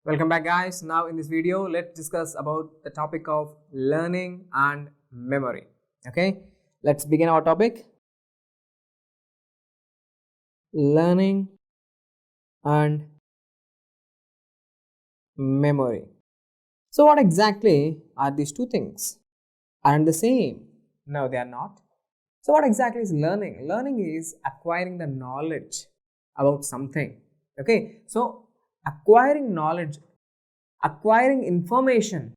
Welcome back, guys. Now in this video, let's discuss about the topic of learning and memory. Okay, let's begin our topic. Learning and memory. So what exactly are these two things? Aren't the same? No, they are not. So what exactly is learning? Learning is acquiring the knowledge about something. Okay, so acquiring knowledge, acquiring information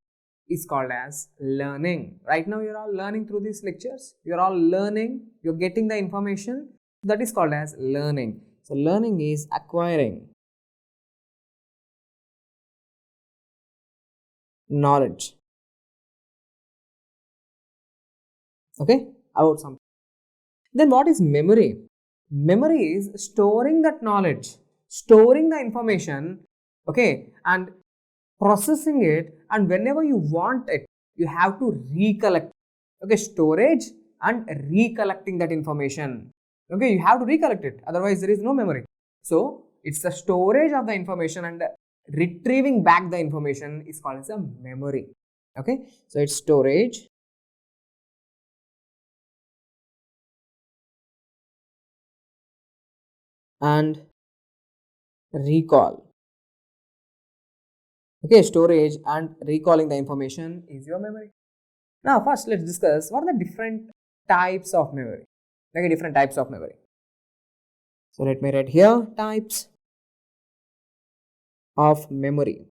is called as learning. Right now you're all learning through these lectures. You're all learning, you're getting the information. That is called as learning. So learning is acquiring knowledge, okay, about something. Then what is memory? Memory is storing that knowledge, storing the information, okay, and processing it, and whenever you want it, you have to recollect. Okay, storage and recollecting that information. Okay, you have to recollect it, otherwise there is no memory. So it's the storage of the information and retrieving back the information is called as a memory. Okay, so it's storage and recall. Okay, storage and recalling the information is your memory. Now first let's discuss what are the different types of memory. Okay, different types of memory. So let me write here types of memory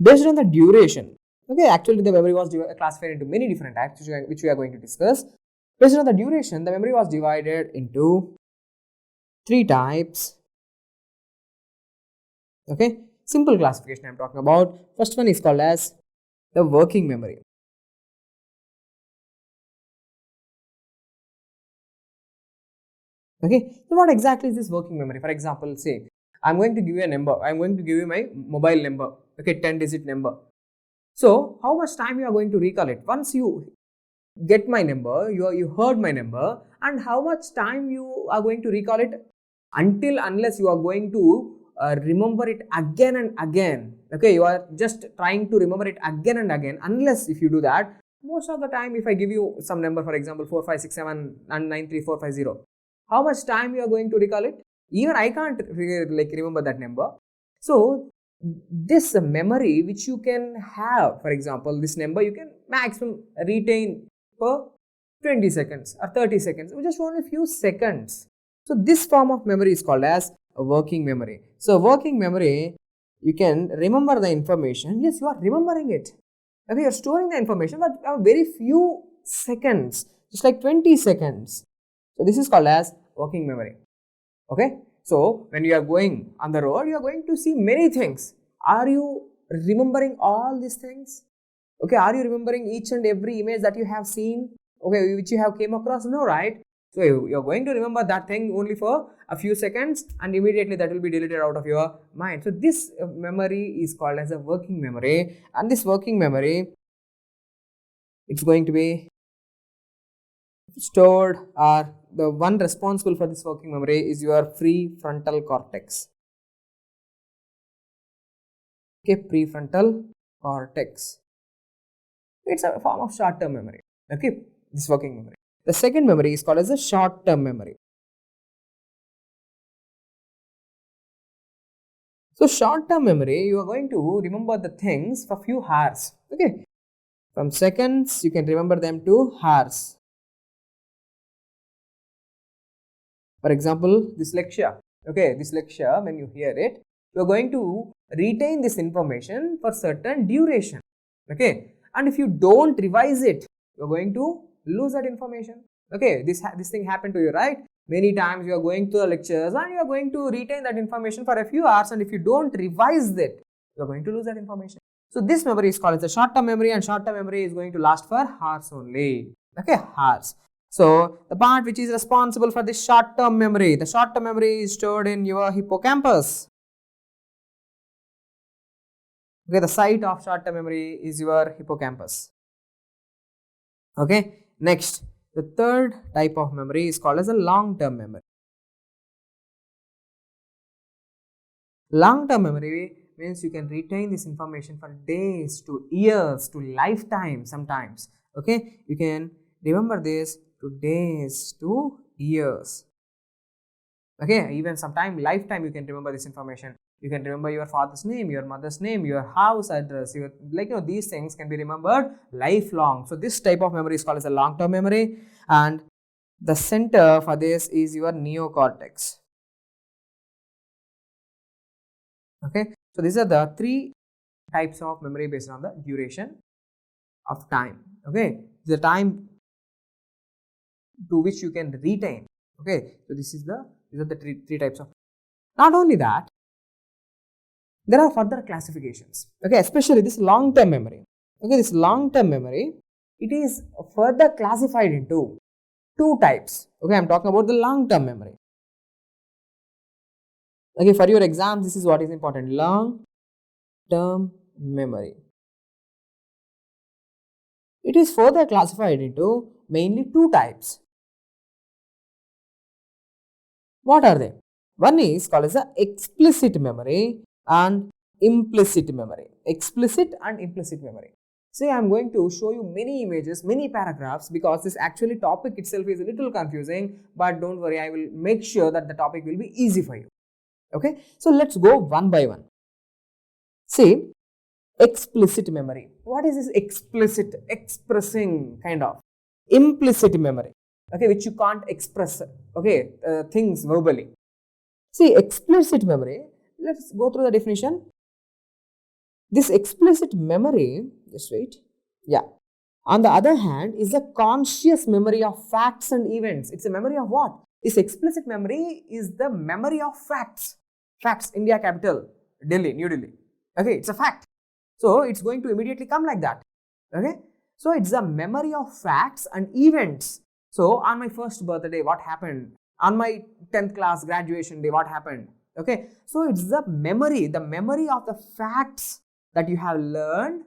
based on the duration. Okay, actually the memory was classified into many different types which we are going to discuss. Based on the duration, the memory was divided into three types. Okay, simple classification I am talking about. First one is called as the working memory. Okay, so what exactly is this working memory? For example, say I'm going to give you a number. I'm going to give you my mobile number. Okay, 10-digit number. So how much time you are going to recall it? Once you get my number, you heard my number, and how much time you are going to recall it? Unless you are going to remember it again and again. Okay, you are just trying to remember it again and again. Unless if you do that, most of the time, if I give you some number, for example 4 5 6 7 and 9 3 4 5 0, how much time you are going to recall it? Even I can't remember that number. So this memory which you can have, for example, this number you can maximum retain for 20 seconds or 30 seconds, just only a few seconds. So this form of memory is called as a working memory. So working memory, you can remember the information. Yes, you are remembering it. Okay, you are storing the information, but very few seconds, just like 20 seconds. So this is called as working memory. Okay, so when you are going on the road, you are going to see many things. Are you remembering all these things? Okay, are you remembering each and every image that you have seen? Okay, which you have came across? No, right? So you are going to remember that thing only for a few seconds, and immediately that will be deleted out of your mind. So this memory is called as a working memory, and this working memory, it's going to be stored, or the one responsible for this working memory is your prefrontal cortex. Okay, prefrontal cortex. It's a form of short-term memory. Okay, this working memory. The second memory is called as a short-term memory. So short-term memory, you are going to remember the things for few hours. Okay, from seconds you can remember them to hours. For example, this lecture. Okay, this lecture, when you hear it, you are going to retain this information for certain duration. Okay, and if you don't revise it, you are going to lose that information. Okay, this thing happened to you, right? Many times you are going to the lectures and you are going to retain that information for a few hours, and if you don't revise it, you are going to lose that information. So this memory is called as a short-term memory, and short-term memory is going to last for hours only. Okay, hours. So the part which is responsible for this short-term memory, the short-term memory is stored in your hippocampus. Okay, the site of short-term memory is your hippocampus. Okay, next, the third type of memory is called as a long-term memory. Long-term memory means you can retain this information for days to years to lifetime sometimes. Okay, you can remember this to days to years. Okay, even sometime lifetime you can remember this information. You can remember your father's name, your mother's name, your house address, your, like, these things can be remembered lifelong. So this type of memory is called as a long-term memory, and the center for this is your neocortex. Okay, so these are the three types of memory based on the duration of time. Okay, the time to which you can retain. Okay, so these are the three types of. Not only that, there are further classifications. Okay, especially this long-term memory. Okay, this long-term memory, it is further classified into two types. Okay, I am talking about the long-term memory. Okay, for your exams, this is what is important. Long-term memory. It is further classified into mainly two types. What are they? One is called as a explicit memory and implicit memory. Explicit and implicit memory. See, I am going to show you many images, many paragraphs, because this actually topic itself is a little confusing, but don't worry, I will make sure that the topic will be easy for you. Okay, so let's go one by one. See, explicit memory. What is this explicit? Expressing kind of. Implicit memory. Okay, which you can't express, okay, things verbally. See, explicit memory, let's go through the definition. This explicit memory, just wait, yeah, on the other hand, is a conscious memory of facts and events. It's a memory of what? This explicit memory is the memory of facts. Facts, India capital, Delhi, New Delhi. Okay, it's a fact. So, it's going to immediately come like that. Okay, so it's a memory of facts and events. So, on my first birthday, what happened? On my 10th class graduation day, what happened? Okay, so it's the memory of the facts that you have learned,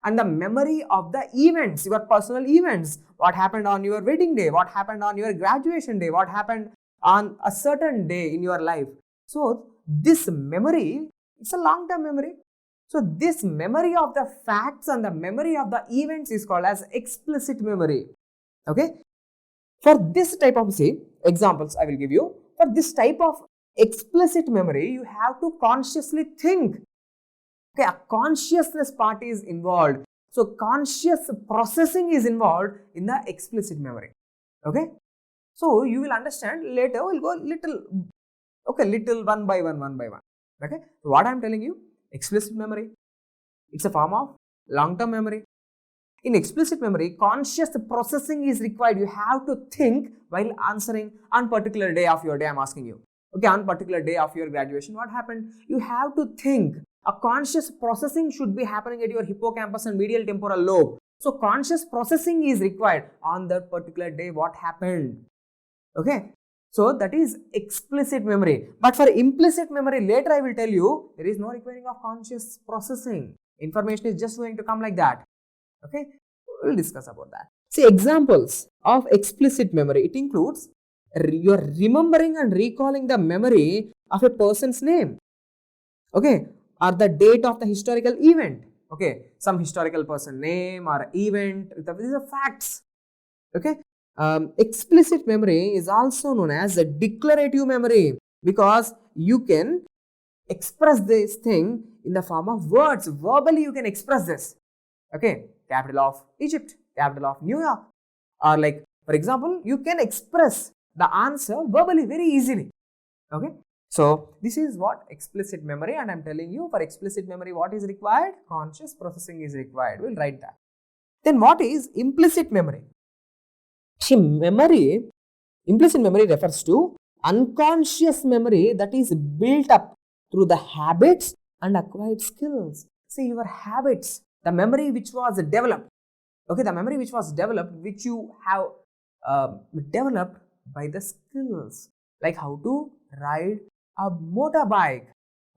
and the memory of the events, your personal events. What happened on your wedding day? What happened on your graduation day? What happened on a certain day in your life? So, this memory, it's a long-term memory. So, this memory of the facts and the memory of the events is called as explicit memory. Okay. For this type of, examples I will give you. For this type of explicit memory, you have to consciously think. Okay, a consciousness part is involved. So, conscious processing is involved in the explicit memory. Okay. So, you will understand later. We'll go little one by one. Okay. So, what I am telling you, explicit memory, it's a form of long-term memory. In explicit memory, conscious processing is required. You have to think while answering on particular day of your day. I am asking you. Okay, on particular day of your graduation, what happened? You have to think. A conscious processing should be happening at your hippocampus and medial temporal lobe. So, conscious processing is required on that particular day. What happened? Okay. So, that is explicit memory. But for implicit memory, later I will tell you, there is no requiring of conscious processing. Information is just going to come like that. Okay, we will discuss about that. See, examples of explicit memory, it includes you are remembering and recalling the memory of a person's name, okay, or the date of the historical event, okay, some historical person name or event. These are facts. Okay, explicit memory is also known as a declarative memory, because you can express this thing in the form of words. Verbally you can express this. Okay, capital of Egypt, capital of New York, or like, for example, you can express the answer verbally very easily. Okay, so this is what explicit memory, and I am telling you, for explicit memory what is required? Conscious processing is required. We will write that. Then what is implicit memory? See, implicit memory refers to unconscious memory that is built up through the habits and acquired skills. See, your habits, the memory which was developed, okay, the memory which was developed, which you have developed by the skills, like how to ride a motorbike.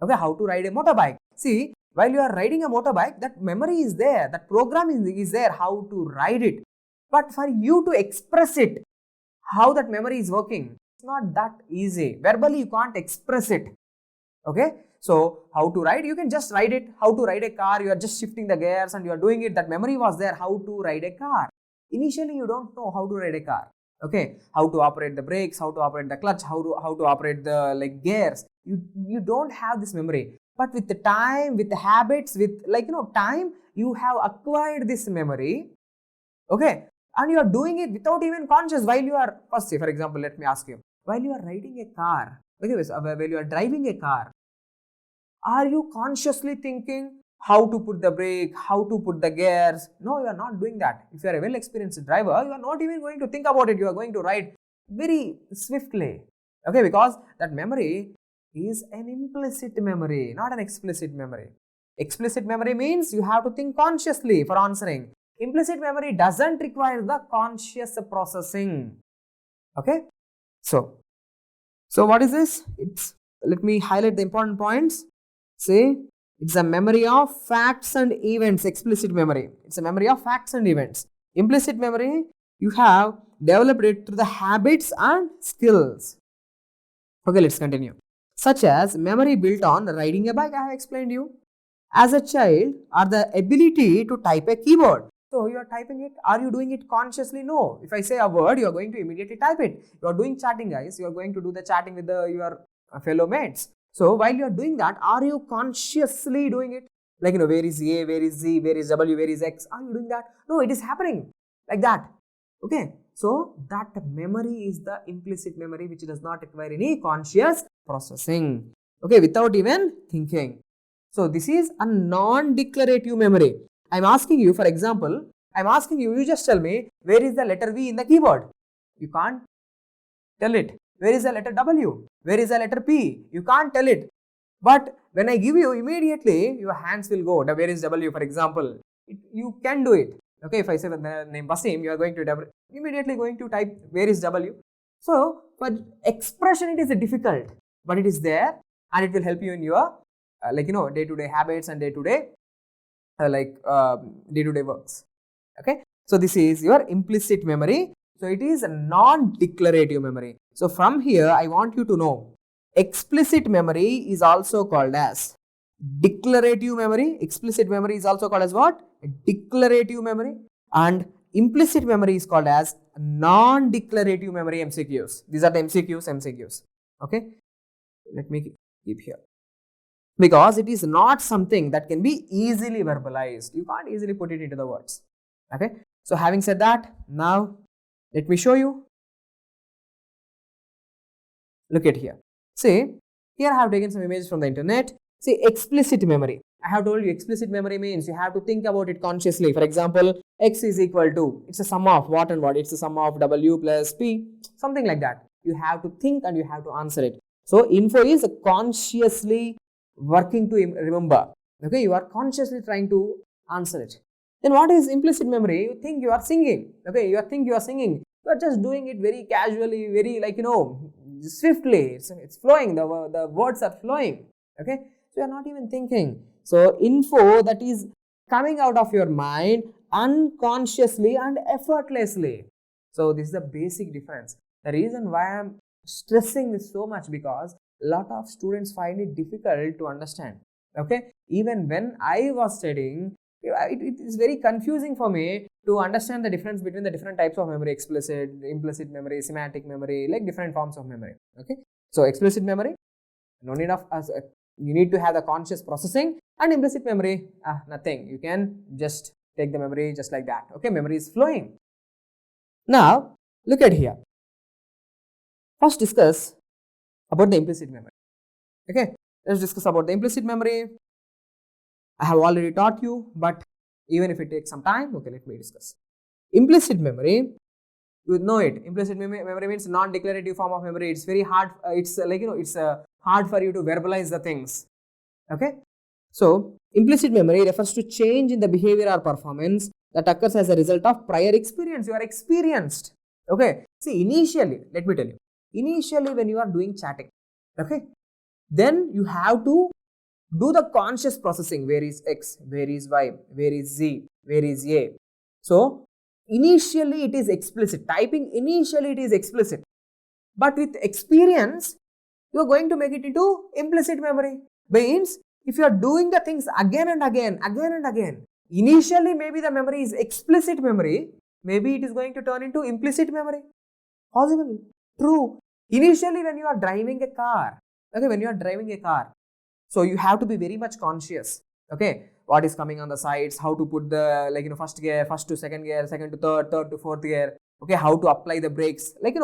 Okay, how to ride a motorbike. See, while you are riding a motorbike, that memory is there, that program is there, how to ride it. But for you to express it, how that memory is working, it's not that easy. Verbally, you can't express it. Okay, So how to ride? You can just ride it. How to ride a car? You are just shifting the gears and you are doing it. That memory was there. How to ride a car? Initially, you don't know how to ride a car. Okay, how to operate the brakes, how to operate the clutch, how to operate the gears. You don't have this memory. But with the time, with the habits, with time, you have acquired this memory. Okay, and you are doing it without even conscious while you are, first say for example, let me ask you, while you are riding a car, okay, while you are driving a car, are you consciously thinking how to put the brake, how to put the gears? No, you are not doing that. If you are a well experienced driver, you are not even going to think about it. You are going to ride very swiftly. Okay, because that memory is an implicit memory, not an explicit memory. Explicit memory means you have to think consciously for answering. Implicit memory doesn't require the conscious processing. Okay, so what is this? Let me highlight the important points. Say, it's a memory of facts and events. Explicit memory, it's a memory of facts and events. Implicit memory, you have developed it through the habits and skills. Okay, let's continue. Such as memory built on riding a bike, I have explained you. As a child, or the ability to type a keyboard. So you are typing it. Are you doing it consciously? No. If I say a word, you are going to immediately type it. You are doing chatting, guys. You are going to do the chatting with your fellow mates. So while you are doing that, are you consciously doing it? Where is A, where is Z, where is W, where is X? Are you doing that? No, it is happening like that. Okay. So that memory is the implicit memory which does not require any conscious processing. Okay, without even thinking. So this is a non-declarative memory. I am asking you, for example, you just tell me, where is the letter V in the keyboard? You can't tell it. Where is the letter W? Where is the letter P? You can't tell it. But when I give you, immediately your hands will go. Where is W, for example? You can do it. Okay, if I say the name Basim, you are going to immediately going to type where is W. So for expression, it is difficult, but it is there and it will help you in your day-to-day habits and day-to-day works. Okay, so this is your implicit memory. So it is a non-declarative memory. So from here, I want you to know, explicit memory is also called as declarative memory. Explicit memory is also called as what? Declarative memory. And implicit memory is called as non-declarative memory. MCQs. These are the MCQs. Okay, let me keep here. Because it is not something that can be easily verbalized. You can't easily put it into the words. Okay, so having said that, now let me show you. Look at here. See, here I have taken some images from the internet. See, explicit memory. I have told you explicit memory means you have to think about it consciously. For example, X is equal to, it's a sum of what and what? It's a sum of W plus P, something like that. You have to think and you have to answer it. So info is consciously working to remember. Okay, you are consciously trying to answer it. Then what is implicit memory? You think you are singing. Okay, you think you are singing. You are just doing it very casually, very swiftly. It's flowing. The words are flowing. Okay, so you are not even thinking. So info that is coming out of your mind unconsciously and effortlessly. So this is the basic difference. The reason why I am stressing this so much, because a lot of students find it difficult to understand. Okay, even when I was studying, it is very confusing for me to understand the difference between the different types of memory: explicit, implicit memory, semantic memory, like different forms of memory. Okay, so explicit memory, no need of you need to have the conscious processing, and implicit memory, nothing. You can just take the memory just like that. Okay, memory is flowing. Now look at here. First discuss about the implicit memory. Okay, let's discuss about the implicit memory. I have already taught you, but even if it takes some time, okay, let me discuss. Implicit memory, you know it. Implicit memory means non-declarative form of memory. It's very hard. It's hard for you to verbalize the things. Okay, so implicit memory refers to change in the behavior or performance that occurs as a result of prior experience. You are experienced. Okay, see, initially, let me tell you. Initially, when you are doing chatting, okay, then you have to do the conscious processing. Where is X? Where is Y? Where is Z? Where is A? So initially it is explicit. Typing initially it is explicit. But with experience, you are going to make it into implicit memory. Means if you are doing the things again and again, initially maybe the memory is explicit memory, maybe it is going to turn into implicit memory. Possible, true. Initially when you are driving a car, okay, when you are driving a car, so you have to be very much conscious, okay, what is coming on the sides, how to put the, like, first gear, first to second gear, second to third, third to fourth gear, okay, how to apply the brakes, like,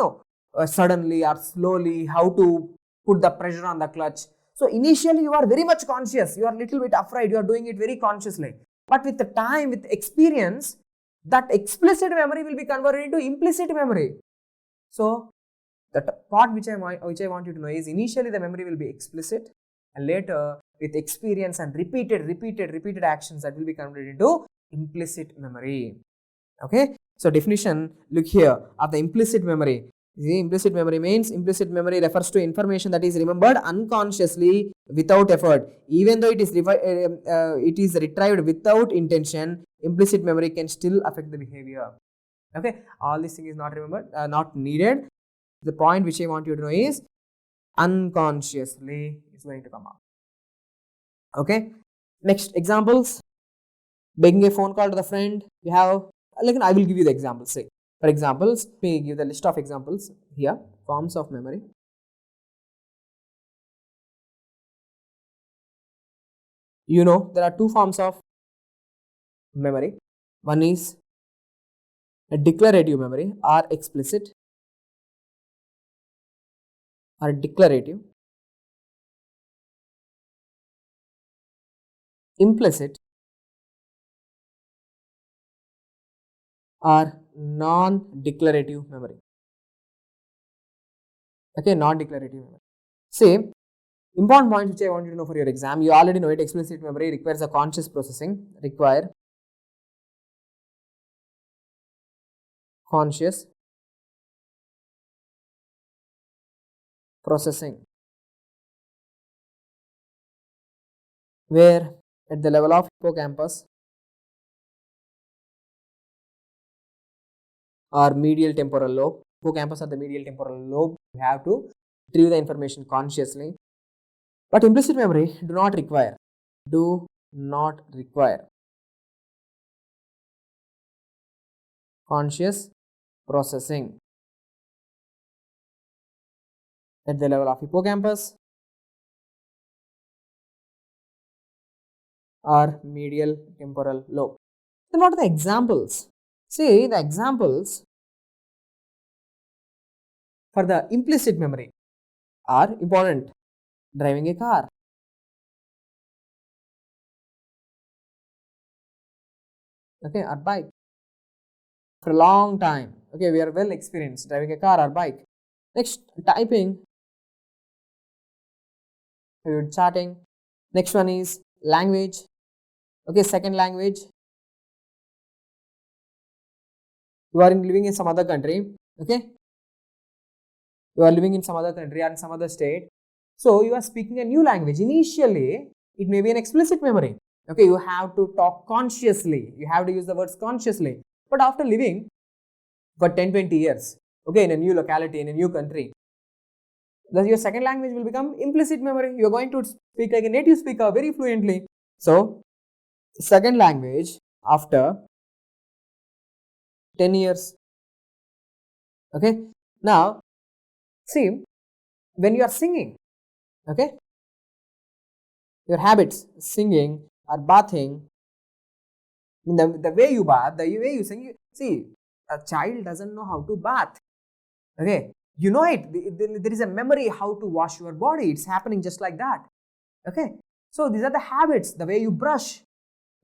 suddenly or slowly, how to put the pressure on the clutch. So initially you are very much conscious, you are little bit afraid, you are doing it very consciously. But with the time, with experience, that explicit memory will be converted into implicit memory. So the part which I want you to know is, initially the memory will be explicit, and later with experience and repeated actions, that will be converted into implicit memory. Okay. So definition, look here, of the implicit memory. The implicit memory means, implicit memory refers to information that is remembered unconsciously without effort. Even though it is retrieved without intention, implicit memory can still affect the behavior. Okay, all this thing is not remembered, not needed. The point which I want you to know is, unconsciously is going to come out. Okay, next examples. Making a phone call to the friend. You have, like, I will give you the examples. Say, for examples, we give the list of examples here. Forms of memory. There are two forms of memory. One is a declarative memory, or explicit, or declarative. Implicit, or non-declarative memory. Okay, non-declarative memory. See, important points which I want you to know for your exam. You already know it. Explicit memory requires a conscious processing. Conscious processing, where at the level of hippocampus or medial temporal lobe, hippocampus or the medial temporal lobe, you have to retrieve the information consciously. But implicit memory do not require conscious processing at the level of hippocampus or medial temporal lobe. Then what are the examples? See, the examples for the implicit memory are important. Driving a car, okay, or bike for a long time. Okay, we are well experienced driving a car or bike. Next, typing, chatting. Next one is language. Okay, second language. You are living in some other country. Okay, you are living in some other country or in some other state. So you are speaking a new language. Initially, it may be an explicit memory. Okay, you have to talk consciously. You have to use the words consciously. But after living for 10-20 years, okay, in a new locality, in a new country, your second language will become implicit memory. You are going to speak like a native speaker very fluently. So, second language after 10 years. Okay, now see, when you are singing, okay, your habits, singing or bathing, the way you bath, the way you sing, see, a child doesn't know how to bath. Okay, you know it. There is a memory how to wash your body. It's happening just like that. Okay, so these are the habits, the way you brush.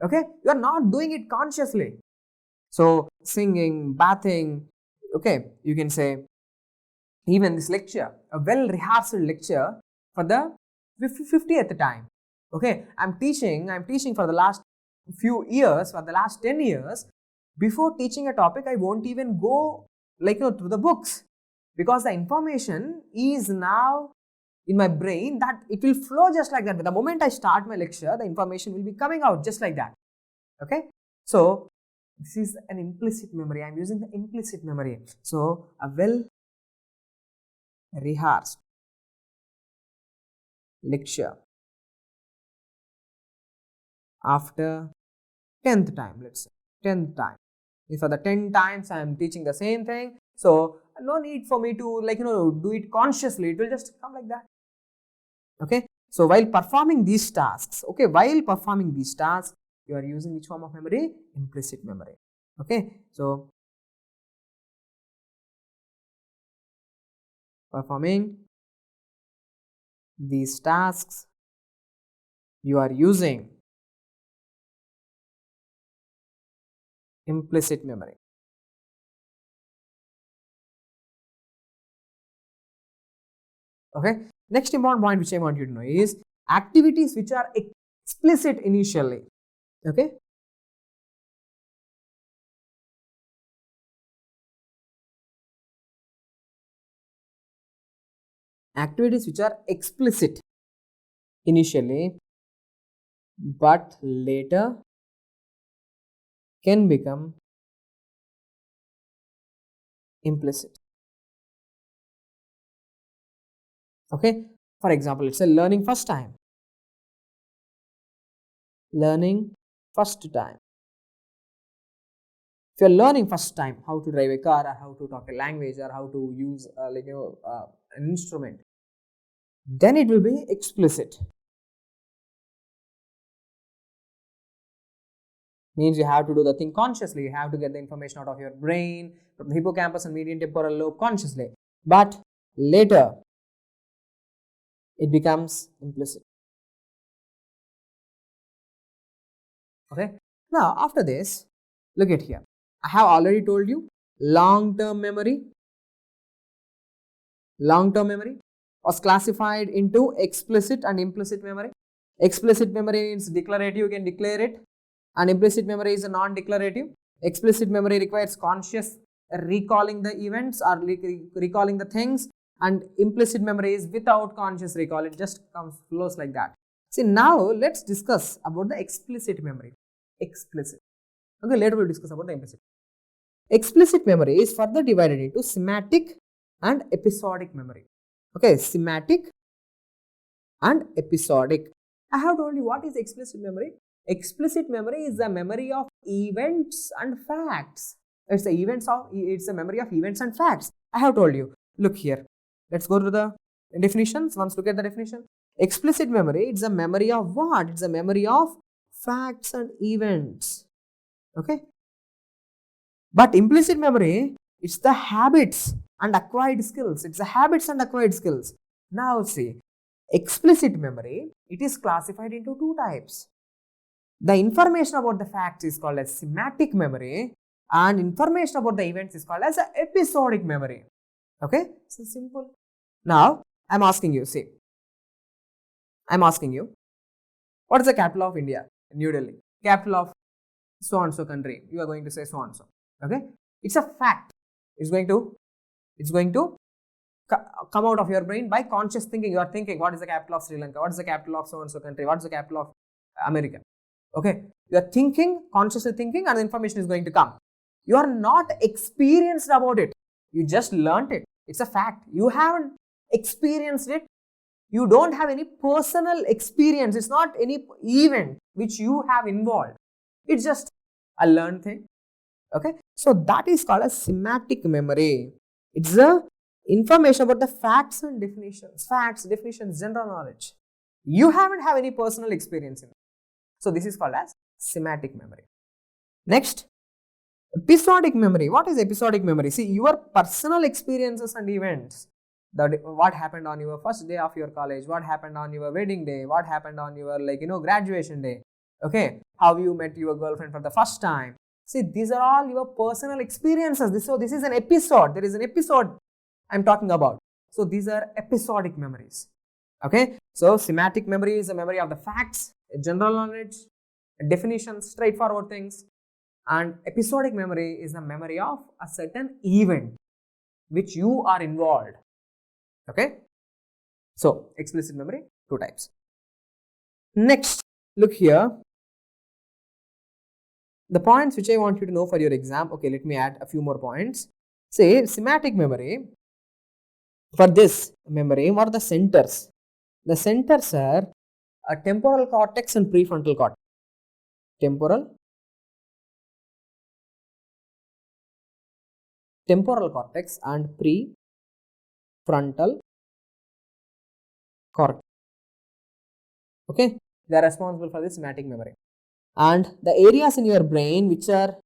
Okay, you are not doing it consciously. So singing, bathing, okay, you can say even this lecture, a well rehearsed lecture for the 50th time. Okay, I'm teaching for the last few years, for the last 10 years. Before teaching a topic, I won't even go through the books, because the information is now in my brain, that it will flow just like that. But the moment I start my lecture, the information will be coming out just like that. Okay, so this is an implicit memory. I'm using the implicit memory. So a well rehearsed lecture after 10th time, let's say 10th time. If for the 10 times I am teaching the same thing, so no need for me to do it consciously, it will just come like that. Okay, so while performing these tasks, you are using which form of memory? Implicit memory. Okay, so performing these tasks, you are using implicit memory. Okay, next important point which I want you to know is activities which are explicit initially. Okay, activities which are explicit initially but later can become implicit. Okay, for example, let's say learning first time. Learning first time. If you're learning first time how to drive a car, or how to talk a language, or how to use an instrument, then it will be explicit. Means you have to do the thing consciously, you have to get the information out of your brain from the hippocampus and medial temporal lobe consciously, but later it becomes implicit. Okay, now after this, look at here, I have already told you long-term memory was classified into explicit and implicit memory. Explicit memory means declarative, you can declare it, and implicit memory is a non-declarative. Explicit memory requires conscious recalling the events or recalling the things, and implicit memory is without conscious recall, it just flows like that. See, now let's discuss about the explicit memory. Explicit. Okay, later we'll discuss about the implicit. Explicit memory is further divided into semantic and episodic memory. Okay, semantic and episodic. I have told you what is explicit memory. Explicit memory is the memory of events and facts. It's a memory of events and facts. I have told you. Look here. Let's go to the definitions. Once look at the definition. Explicit memory, it's a memory of what? It's a memory of facts and events. Okay. But implicit memory, it's the habits and acquired skills. It's the habits and acquired skills. Now see, explicit memory, it is classified into two types. The information about the facts is called as semantic memory, and information about the events is called as episodic memory. Okay, so simple. Now, I'm asking you, what is the capital of India? New Delhi. Capital of so and so country. You are going to say so and so. Okay, it's a fact. It's going to come out of your brain by conscious thinking. You are thinking, what is the capital of Sri Lanka? What is the capital of so and so country? What is the capital of America? Okay, you are thinking, consciously thinking, and the information is going to come. You are not experienced about it. You just learnt it. It's a fact. You haven't experienced it. You don't have any personal experience. It's not any event which you have involved. It's just a learned thing. Okay, so that is called as semantic memory. It's the information about the facts and definitions. Facts, definitions, general knowledge. You haven't have any personal experience in it. So this is called as semantic memory. Next, episodic memory. What is episodic memory? See, your personal experiences and events. What happened on your first day of your college, what happened on your wedding day, what happened on your graduation day. Okay, how you met your girlfriend for the first time. See, these are all your personal experiences. So this is an episode. There is an episode I'm talking about. So these are episodic memories. Okay, so semantic memory is a memory of the facts, general knowledge, definitions, straightforward things, and episodic memory is the memory of a certain event which you are involved. Okay, so explicit memory, two types. Next, look here. The points which I want you to know for your exam. Okay, let me add a few more points. Say semantic memory. For this memory, what are the centers? The centers are a temporal cortex and prefrontal cortex. temporal cortex and prefrontal cortex. Okay, they are responsible for the semantic memory. And the areas in your brain which are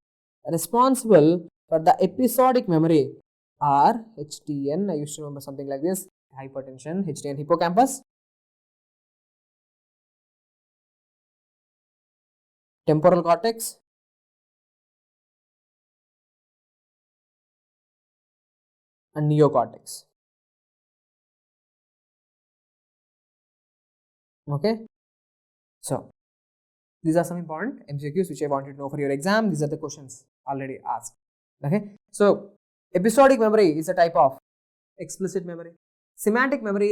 responsible for the episodic memory are HTN. I used to remember something like this: hypertension, HTN, hippocampus, temporal cortex, and neocortex. Okay, so these are some important MCQs which I want you to know for your exam. These are the questions already asked. Okay, so episodic memory is a type of explicit memory. Semantic memory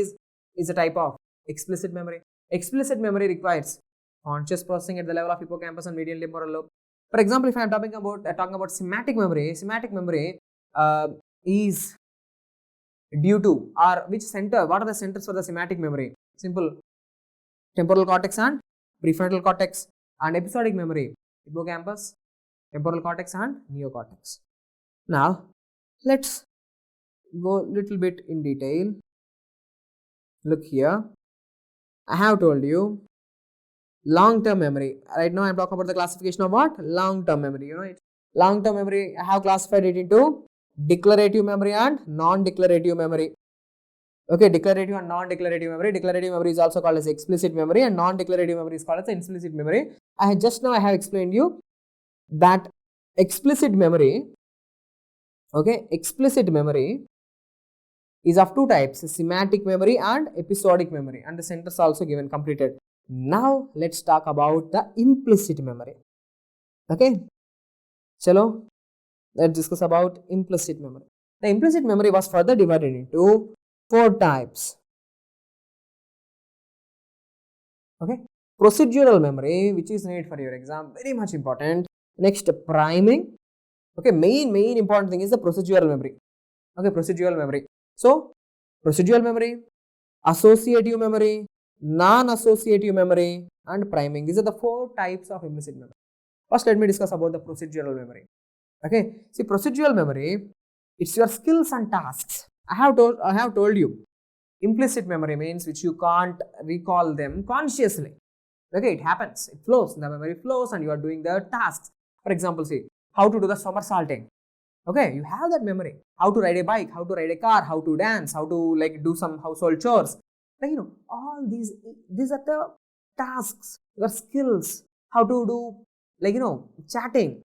is a type of explicit memory. Explicit memory requires conscious processing at the level of hippocampus and medial temporal lobe. For example, if I am talking about semantic memory is due to, or which center, what are the centers for the semantic memory? Simple: temporal cortex and prefrontal cortex. And episodic memory, hippocampus, temporal cortex and neocortex. Now let's go little bit in detail. Look here, I have told you long-term memory. Right now I am talking about the classification of what? Long-term memory. You know it. Long-term memory, I have classified it into declarative memory and non-declarative memory. Okay, declarative and non-declarative memory. Declarative memory is also called as explicit memory, and non-declarative memory is called as implicit memory. I have explained you that explicit memory, okay, explicit memory is of two types: semantic memory and episodic memory, and the centers also given, completed. Now let's talk about the implicit memory. Okay, chalo, let's discuss about implicit memory. The implicit memory was further divided into 4 types. Okay, procedural memory, which is needed for your exam, very much important. Next, priming. Okay, main important thing is the procedural memory. Okay, procedural memory. So procedural memory, associative memory, non-associative memory, and priming. These are the 4 types of implicit memory. First, let me discuss about the procedural memory. Okay, see, procedural memory, it's your skills and tasks. I have told you, implicit memory means which you can't recall them consciously. Okay, it happens, it flows, the memory flows, and you are doing the tasks. For example, see, how to do the somersaulting. Okay, you have that memory. How to ride a bike, how to ride a car, how to dance, how to like do some household chores. Like, you know, all these are the tasks, your skills. How to do, like, you know, chatting.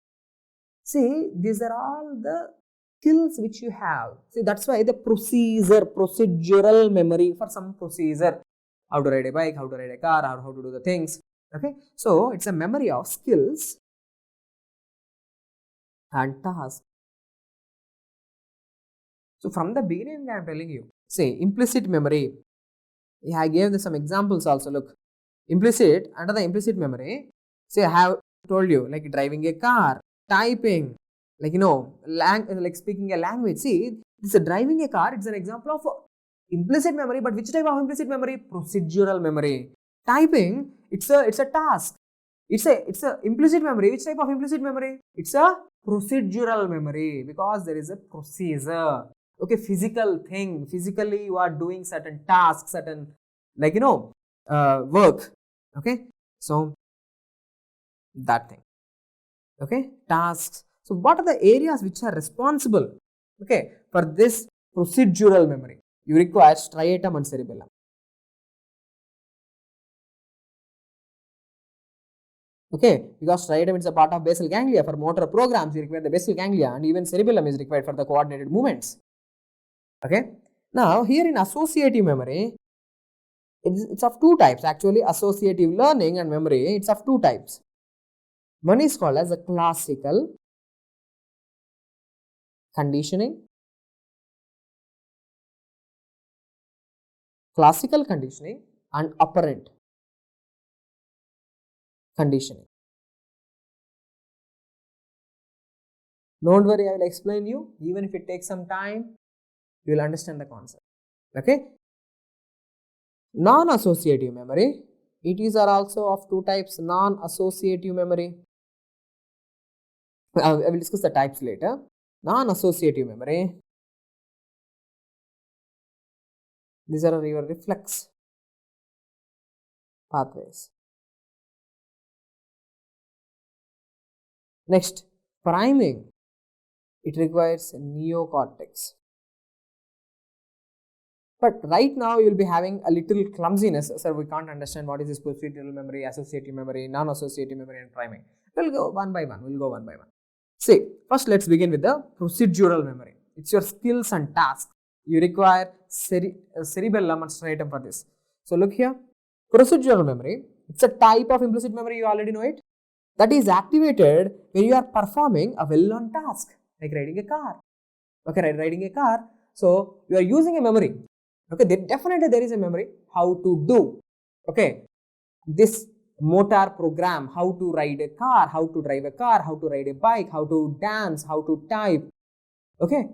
See, these are all the skills which you have. See, that's why the procedural memory for some procedure. How to ride a bike, how to ride a car, or how to do the things. Okay, so it's a memory of skills and tasks. So from the beginning, I am telling you, say implicit memory. Yeah, I gave some examples also. Look, implicit, under the implicit memory, say I have told you, like driving a car, typing, like, you know, like speaking a language. See, this is driving a car. It's an example of implicit memory. But which type of implicit memory? Procedural memory. Typing, it's a task. It's a implicit memory. Which type of implicit memory? It's a procedural memory, because there is a procedure. Okay, physical thing. Physically, you are doing certain tasks, certain, like, you know, work. Okay, so that thing. Okay, tasks. So what are the areas which are responsible, okay, for this procedural memory? You require striatum and cerebellum. Okay, because striatum is a part of basal ganglia. For motor programs, you require the basal ganglia, and even cerebellum is required for the coordinated movements. Okay, now here in associative memory, it's of 2 types actually. Associative learning and memory, it's of 2 types. One is called as a classical conditioning. Classical conditioning and operant conditioning. Don't worry, I will explain you. Even if it takes some time, you will understand the concept. Okay. Non-associative memory, ETs are also of two types, non-associative memory. I will discuss the types later. Non-associative memory. These are your reflex pathways. Next, priming. It requires neocortex. But right now you will be having a little clumsiness. Sir, we can't understand what is this procedural memory, associative memory, non-associative memory and priming. We'll go one by one. See, first let's begin with the procedural memory. It's your skills and tasks. You require cerebellum and striatum for this. So look here, procedural memory. It's a type of implicit memory, you already know it. That is activated when you are performing a well-known task, like riding a car. Okay, riding a car. So you are using a memory. Okay, definitely there is a memory how to do. Okay, this motor program, how to ride a car, how to drive a car, how to ride a bike, how to dance, how to type. Okay,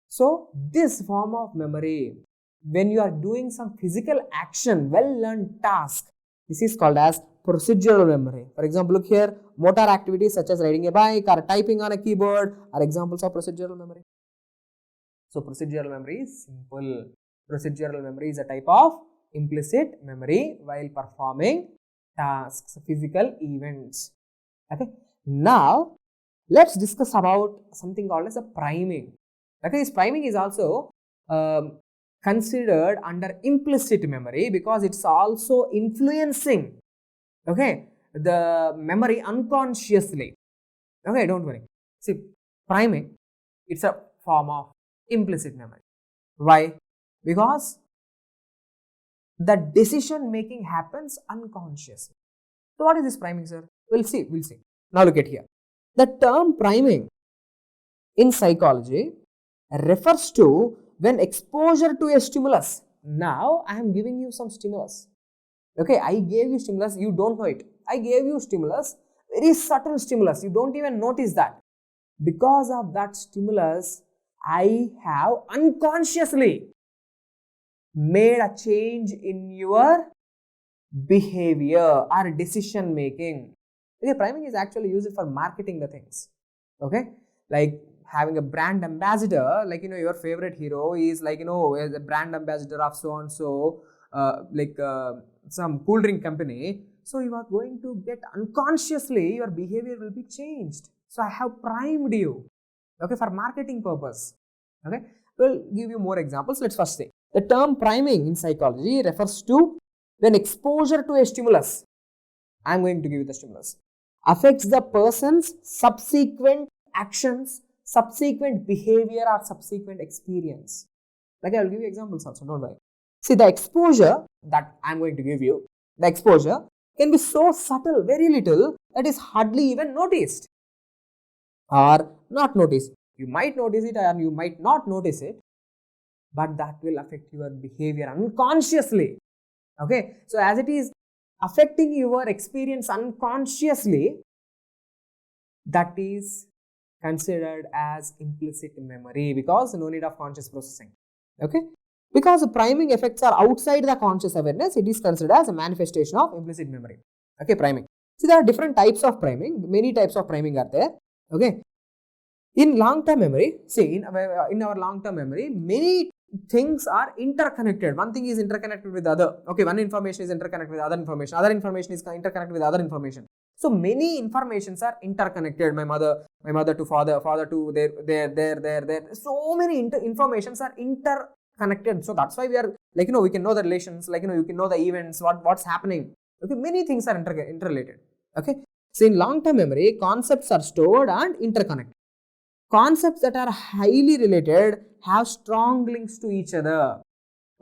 so this form of memory, when you are doing some physical action, well-learned task, this is called as procedural memory. For example, look here, motor activities such as riding a bike or typing on a keyboard are examples of procedural memory. So procedural memory is simple. Procedural memory is a type of implicit memory while performing tasks, physical events. Okay. Now, let's discuss about something called as a priming. Okay, this priming is also considered under implicit memory because it's also influencing, okay, the memory unconsciously. Okay, don't worry. See, priming, it's a form of implicit memory. Why? Because the decision making happens unconsciously. So what is this priming, sir? We'll see. Now look at here. The term priming in psychology refers to when exposure to a stimulus. Now I am giving you some stimulus. Okay, I gave you stimulus, you don't know it. I gave you stimulus, very subtle stimulus, you don't even notice that. Because of that stimulus, I have unconsciously made a change in your behavior or decision making. Okay, priming is actually used for marketing the things. Okay, like having a brand ambassador, like your favorite hero is like as a brand ambassador of so and so, some cool drink company. So you are going to get unconsciously your behavior will be changed. So I have primed you, okay, for marketing purpose. Okay, we'll give you more examples. Let's first say the term priming in psychology refers to when exposure to a stimulus, I am going to give you the stimulus, affects the person's subsequent actions, subsequent behavior or subsequent experience. Like I will give you examples also, don't worry. See, the exposure that I am going to give you, the exposure can be so subtle, very little, that is hardly even noticed or not noticed. You might notice it or you might not notice it, but that will affect your behavior unconsciously. Okay, so as it is affecting your experience unconsciously, that is considered as implicit memory because no need of conscious processing. Okay, because the priming effects are outside the conscious awareness, it is considered as a manifestation of implicit memory. Okay, priming. See, there are different types of priming, many types of priming are there. Okay, in long-term memory, see, in our long-term memory, many things are interconnected. One thing is interconnected with the other. Okay, one information is interconnected with other information is interconnected with other information. So many informations are interconnected. My mother to father to there. So many informations are interconnected. So that's why we are like we can know the relations, like you can know the events, what's happening. Okay, many things are interrelated. Okay, so in long-term memory, concepts are stored and interconnected. Concepts that are highly related have strong links to each other.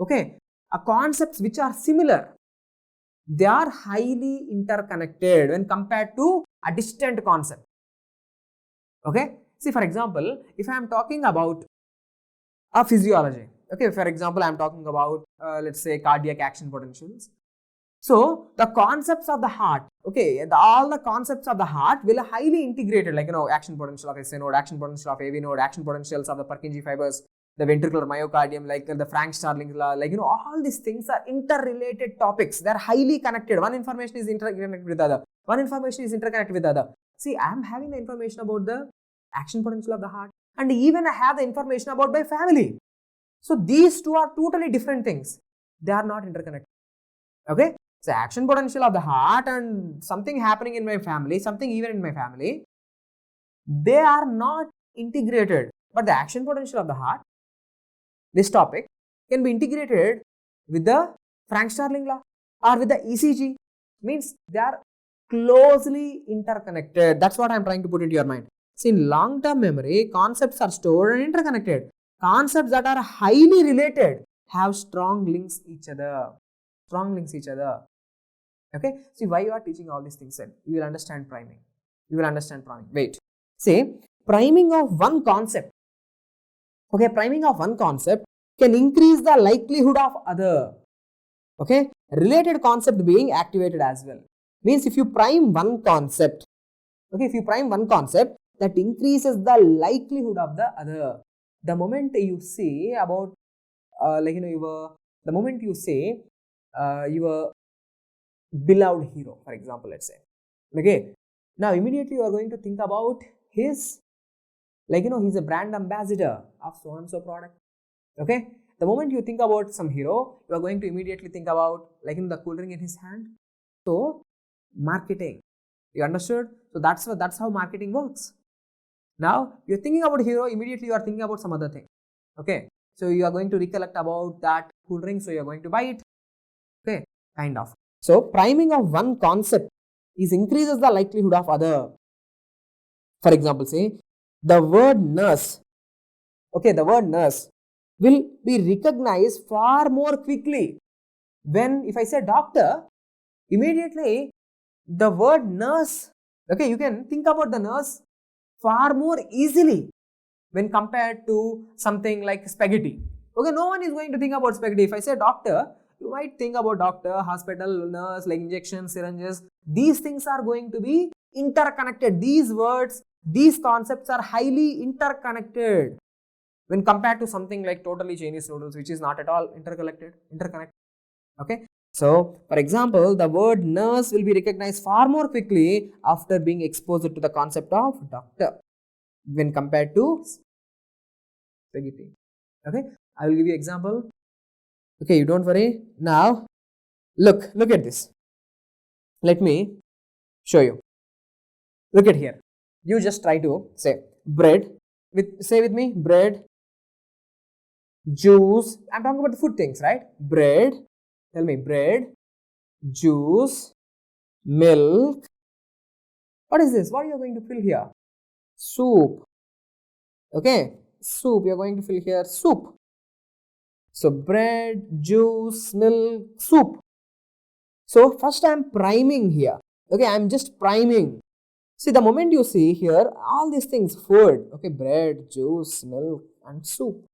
Okay, concepts which are similar, they are highly interconnected when compared to a distant concept. Okay, see, for example, if I am talking about a physiology, okay, for example, I am talking about let's say cardiac action potentials. So the concepts of the heart, okay, all the concepts of the heart will be highly integrated, like action potential of SA node, action potential of AV node, action potentials of the Purkinje fibers. the ventricular myocardium, like the Frank-Starling law, like all these things are interrelated topics. They are highly connected. One information is interconnected with the other. One information is interconnected with the other. See, I am having the information about the action potential of the heart, and even I have the information about my family. So these two are totally different things. They are not interconnected. Okay? So action potential of the heart and something happening in my family, something even in my family, they are not integrated. But the action potential of the heart, this topic, can be integrated with the Frank-Starling law or with the ECG. Means they are closely interconnected. That's what I am trying to put into your mind. See, in long-term memory, concepts are stored and interconnected. Concepts that are highly related have strong links each other. Okay. See, why you are teaching all these things? You will understand priming. Wait. See, priming of one concept. Okay, priming of one concept can increase the likelihood of other. Okay, related concept being activated as well. Means if you prime one concept, that increases the likelihood of the other. The moment you say about, your beloved hero, for example, let's say. Okay, now immediately you are going to think about his, he's a brand ambassador of so and so product. Okay, the moment you think about some hero, you are going to immediately think about, the cool drink in his hand. So marketing, you understood? So that's how marketing works. Now you're thinking about hero, immediately you are thinking about some other thing. Okay, so you are going to recollect about that cool drink, so you are going to buy it. Okay, kind of. So priming of one concept increases the likelihood of other. For example, say the word nurse. Okay, the word nurse will be recognized far more quickly when, if I say doctor, immediately the word nurse, okay, you can think about the nurse far more easily when compared to something like spaghetti. Okay, no one is going to think about spaghetti. If I say doctor, you might think about doctor, hospital, nurse, like injections, syringes. These things are going to be interconnected. These words, these concepts are highly interconnected when compared to something like totally Chinese noodles, which is not at all interconnected. Okay. So, for example, the word nurse will be recognized far more quickly after being exposed to the concept of doctor when compared to spaghetti. Okay, I will give you an example. Okay, you don't worry. Now, look at this. Let me show you. Look at here. You just try to say bread. Say with me, bread, juice. I'm talking about the food things, right? Bread. Tell me, bread, juice, milk. What is this? What are you going to fill here? Soup. Okay, soup. You're going to fill here soup. So bread, juice, milk, soup. So first I'm priming here. Okay, I'm just priming. See, the moment you see here, all these things, food. Okay, bread, juice, milk, and soup.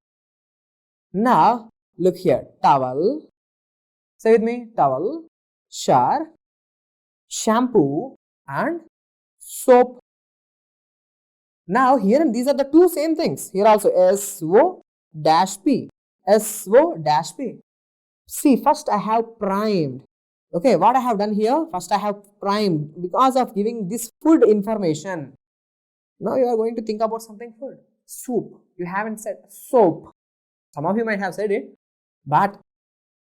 Now, look here, towel. Say with me, towel, shower, shampoo, and soap. Now, here these are the two same things. Here also SO-P. SO-P. See, first I have primed. Okay, what I have done here? First I have primed because of giving this food information. Now you are going to think about something food. Soup. You haven't said soap. Some of you might have said it, but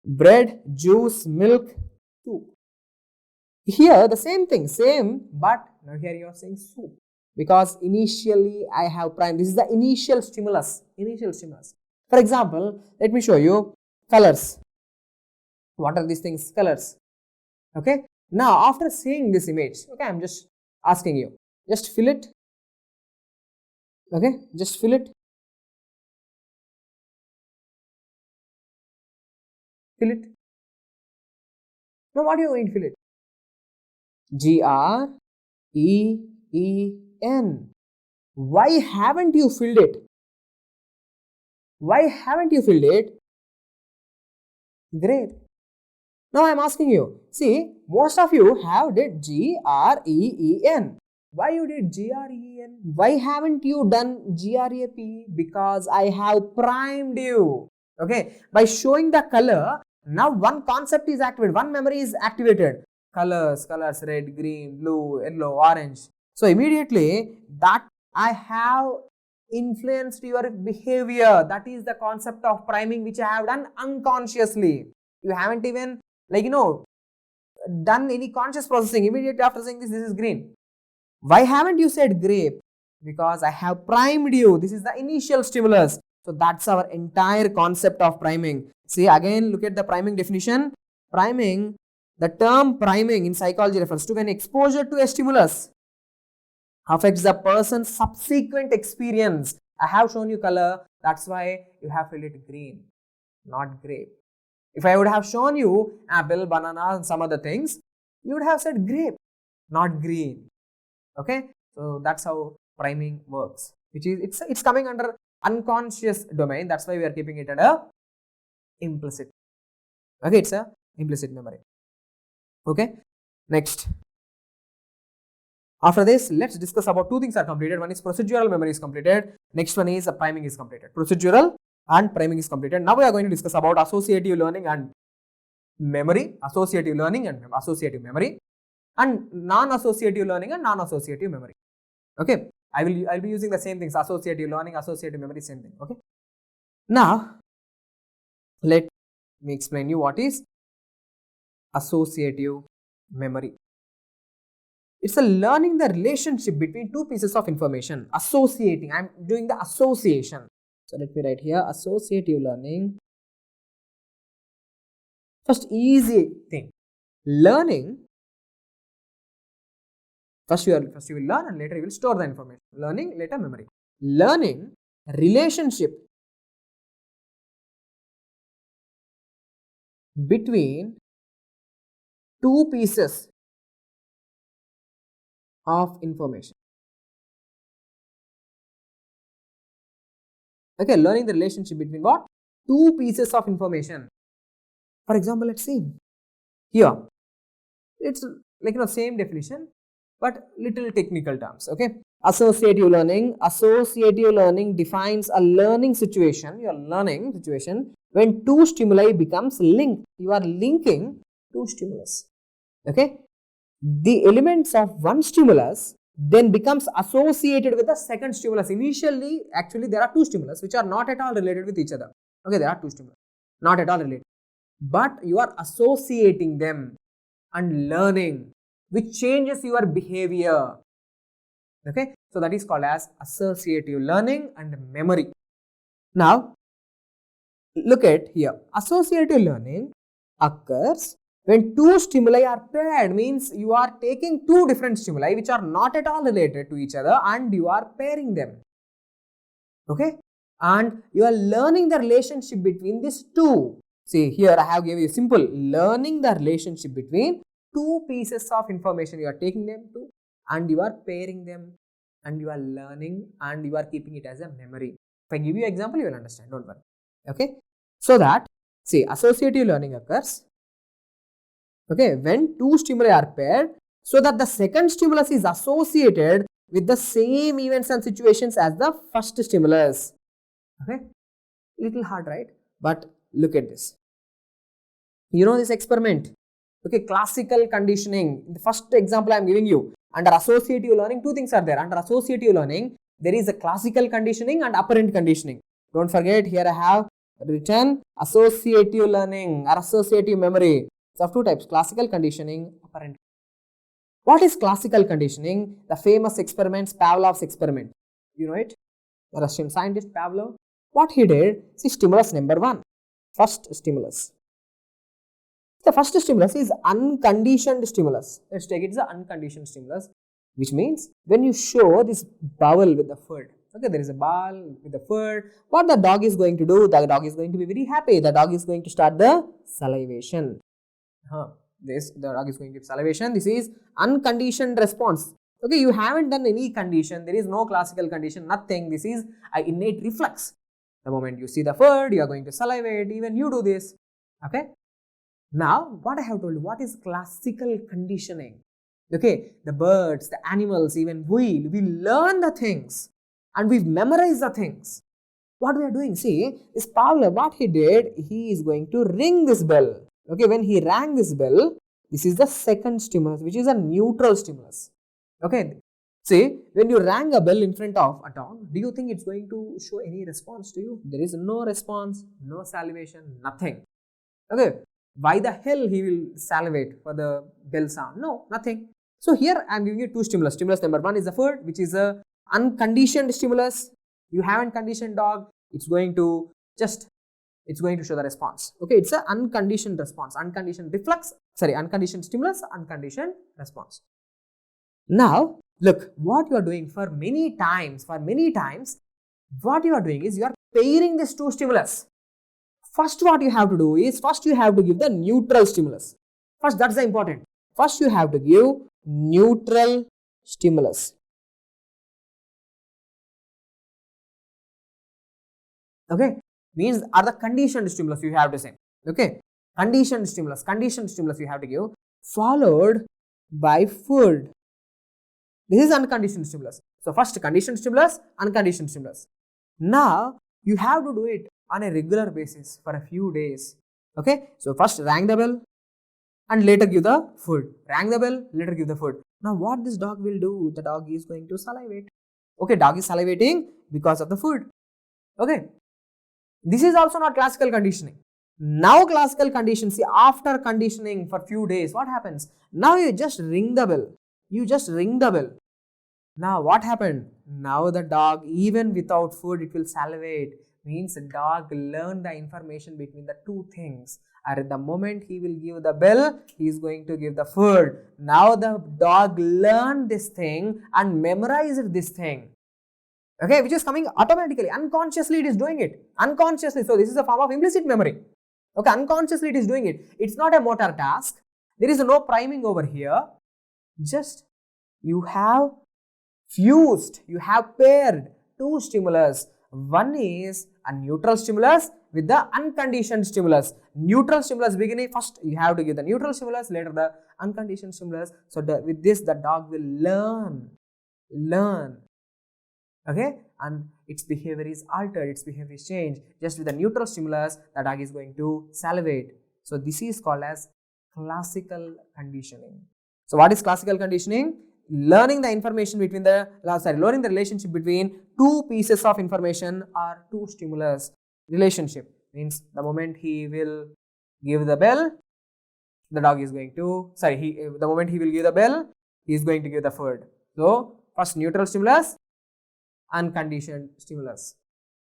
bread, juice, milk, soup. Here the same thing, same, but now here you are saying soup. Because initially I have primed. This is the initial stimulus. For example, let me show you colors. What are these things? Colors. Okay. Now, after seeing this image, okay, I'm just asking you, just fill it. Okay, just fill it. Fill it. Now, what are you going to fill it? GREEN. Why haven't you filled it? Why haven't you filled it? Great. Now I am asking you, see, most of you have did GREEN. Why you did GREN? Why haven't you done GRAP? Because I have primed you. Okay, by showing the color, now one concept is activated, one memory is activated. Colors, red, green, blue, yellow, orange. So immediately that I have influenced your behavior. That is the concept of priming which I have done unconsciously. You haven't even done any conscious processing. Immediately after saying this is green. Why haven't you said grape? Because I have primed you. This is the initial stimulus. So that's our entire concept of priming. See, again, look at the priming definition. Priming, the term priming in psychology refers to when exposure to a stimulus affects the person's subsequent experience. I have shown you color. That's why you have filled it green, not grape. If I would have shown you apple, banana and some other things, you would have said grape, not green. Okay, so that's how priming works, which is it's coming under unconscious domain. That's why we are keeping it at a implicit. Okay, it's a implicit memory. Okay, next. After this, let's discuss about two things are completed. One is procedural memory is completed. Next one is priming is completed. Procedural and priming is completed. Now we are going to discuss about associative learning and memory, associative learning and associative memory, and non-associative learning and non-associative memory. Okay, I'll be using the same things: associative learning, associative memory, same thing. Okay. Now, let me explain you what is associative memory. It's a learning the relationship between two pieces of information. Associating. I'm doing the association. So let me write here associative learning. First, easy thing. Learning. First you will learn and later you will store the information. Learning, later memory. Learning relationship between two pieces of information. Okay, learning the relationship between what? Two pieces of information. For example, let's see. Here, it's like same definition, but little technical terms. Okay, associative learning defines a learning situation. Your learning situation when two stimuli becomes linked. You are linking two stimulus. Okay, the elements of one stimulus then becomes associated with the second stimulus. Initially, actually, there are two stimulus which are not at all related with each other. Okay, there are two stimulus, not at all related, but you are associating them and learning, which changes your behavior. Okay, so that is called as associative learning and memory. Now, look at here. Associative learning occurs when two stimuli are paired, means you are taking two different stimuli which are not at all related to each other and you are pairing them. Okay, and you are learning the relationship between these two. See, here I have given you simple learning the relationship between two pieces of information. You are taking them to and you are pairing them and you are learning and you are keeping it as a memory. If I give you an example, you will understand. Don't worry. Okay, so that see associative learning occurs. Okay, when two stimuli are paired, so that the second stimulus is associated with the same events and situations as the first stimulus. Okay, little hard, right? But look at this. You know this experiment. Okay, classical conditioning. The first example I am giving you. Under associative learning, two things are there. Under associative learning, there is a classical conditioning and apparent conditioning. Don't forget, here I have written associative learning or associative memory. So, of two types, classical conditioning, apparent. What is classical conditioning? The famous experiments, Pavlov's experiment. You know it? The Russian scientist Pavlov. What he did, see stimulus number one, first stimulus. The first stimulus is unconditioned stimulus. Let's take it as an unconditioned stimulus, which means when you show this bowel with the food, okay, there is a ball with the food, what the dog is going to do? The dog is going to be very happy. The dog is going to start the salivation. The dog is going to give salivation. This is unconditioned response. Okay, you haven't done any condition. There is no classical condition, nothing. This is an innate reflex. The moment you see the food, you are going to salivate. Even you do this. Okay. Now, what I have told you, what is classical conditioning? Okay, the birds, the animals, even we learn the things and we memorize the things. What we are doing, see, this Pavlov, what he did, he is going to ring this bell. Okay, when he rang this bell, this is the second stimulus, which is a neutral stimulus. Okay, see, when you rang a bell in front of a dog, do you think it's going to show any response to you? There is no response, no salivation, nothing. Okay, why the hell he will salivate for the bell sound? No, nothing. So here I am giving you two stimulus. Stimulus number one is the food, which is a unconditioned stimulus. You haven't conditioned dog, it's going to show the response. Okay, it's an unconditioned response, unconditioned unconditioned stimulus, unconditioned response. Now, look, what you are doing for many times, what you are doing is you are pairing these two stimulus. First, what you have to do is, first you have to give the neutral stimulus. First, that's the important. First, you have to give neutral stimulus. Okay, means are the conditioned stimulus you have to say. Okay, conditioned stimulus you have to give, followed by food. This is unconditioned stimulus. So first conditioned stimulus, unconditioned stimulus. Now you have to do it on a regular basis for a few days. Okay, so first rang the bell and later give the food. Rang the bell, later give the food. Now what this dog will do? The dog is going to salivate. Okay, dog is salivating because of the food. Okay, this is also not classical conditioning. Now classical condition, see, after conditioning for few days, what happens? Now you just ring the bell. Now what happened? Now the dog, even without food, it will salivate. Means the dog learned the information between the two things. At the moment he will give the bell, he is going to give the food. Now the dog learned this thing and memorized this thing. Okay, which is coming automatically. Unconsciously it is doing it. Unconsciously. So this is a form of implicit memory. Okay, unconsciously it is doing it. It's not a motor task. There is no priming over here. Just you have fused, you have paired two stimulus. One is a neutral stimulus with the unconditioned stimulus. Neutral stimulus beginning, first you have to give the neutral stimulus, later the unconditioned stimulus. So with this the dog will learn. Okay, and its behavior is altered, its behavior is changed. Just with the neutral stimulus, the dog is going to salivate. So this is called as classical conditioning. So what is classical conditioning? Learning the information between learning the relationship between two pieces of information or two stimulus. Relationship means the moment he will give the bell, the dog is going to, the moment he will give the bell, he is going to give the food. So first neutral stimulus, unconditioned stimulus.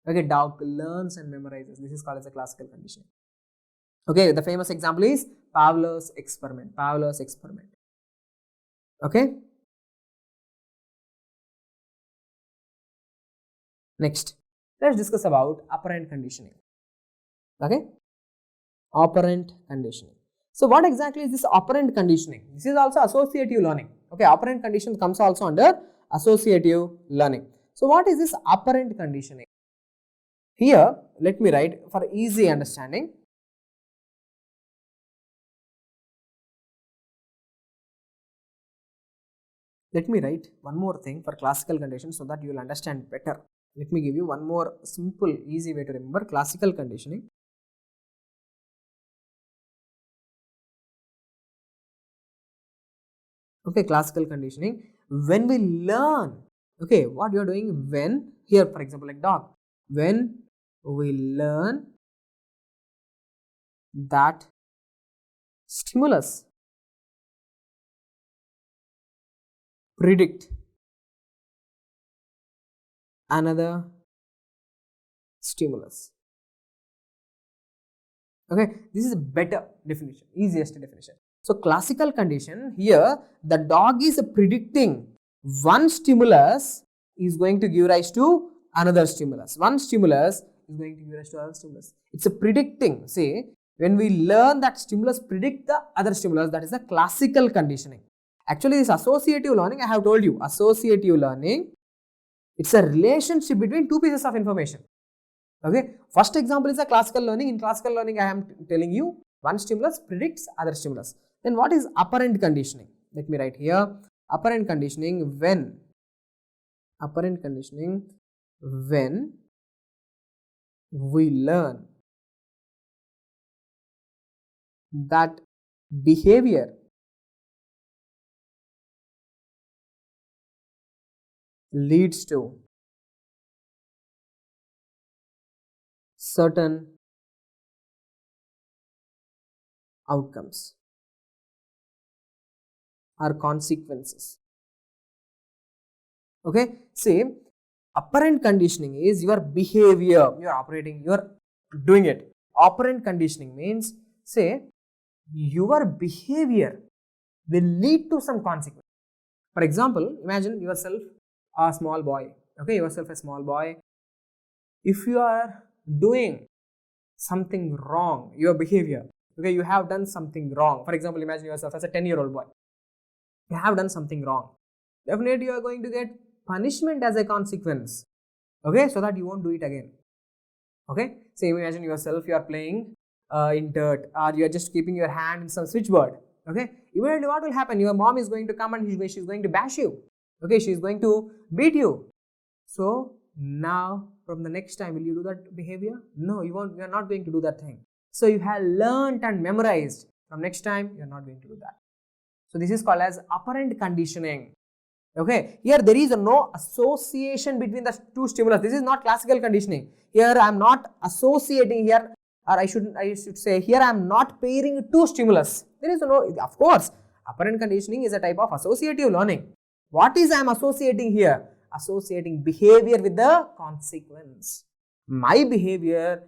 Okay, dog learns and memorizes. This is called as a classical conditioning. Okay, the famous example is Pavlov's experiment. Okay. Next, let's discuss about operant conditioning. Okay, operant conditioning. So what exactly is this operant conditioning? This is also associative learning. Okay, operant condition comes also under associative learning. So what is this operant conditioning? Here, let me write for easy understanding. Let me write one more thing for classical condition so that you will understand better. Let me give you one more simple, easy way to remember classical conditioning. Okay, classical conditioning. When we learn, okay, what you are doing when, here for example like dog, when we learn that stimulus predict another stimulus. Okay, this is a better definition, easiest definition. So classical condition, here the dog is predicting one stimulus is going to give rise to another stimulus. One stimulus is going to give rise to another stimulus. It's a predicting. See, when we learn that stimulus predict the other stimulus, that is the classical conditioning. Actually, this associative learning, I have told you, associative learning, it's a relationship between two pieces of information. Okay, first example is a classical learning. In classical learning, I am telling you one stimulus predicts other stimulus. Then what is operant conditioning? let me write here, operant conditioning when we learn that behavior leads to certain outcomes or consequences. Okay, see, operant conditioning is your behavior, you are operating, you are doing it. Operant conditioning means, say, your behavior will lead to some consequence. For example, imagine yourself a small boy. Okay, yourself a small boy. If you are doing something wrong, your behavior, okay, you have done something wrong. For example, imagine yourself as a 10-year-old boy. You have done something wrong. Definitely you are going to get punishment as a consequence. Okay, so that you won't do it again. Okay, so imagine yourself, you are playing in dirt, or you are just keeping your hand in some switchboard. Okay, immediately what will happen? Your mom is going to come and she is going to bash you. Okay, she is going to beat you. So now from the next time, will you do that behavior? No, you won't. You are not going to do that thing. So you have learnt and memorized. From next time, you are not going to do that. So this is called as operant conditioning. Okay, here there is no association between the two stimulus. This is not classical conditioning. Here I am not associating here, or I should say here I am not pairing two stimulus. There is no, of course, operant conditioning is a type of associative learning. What is I am associating here? Associating behavior with the consequence. My behavior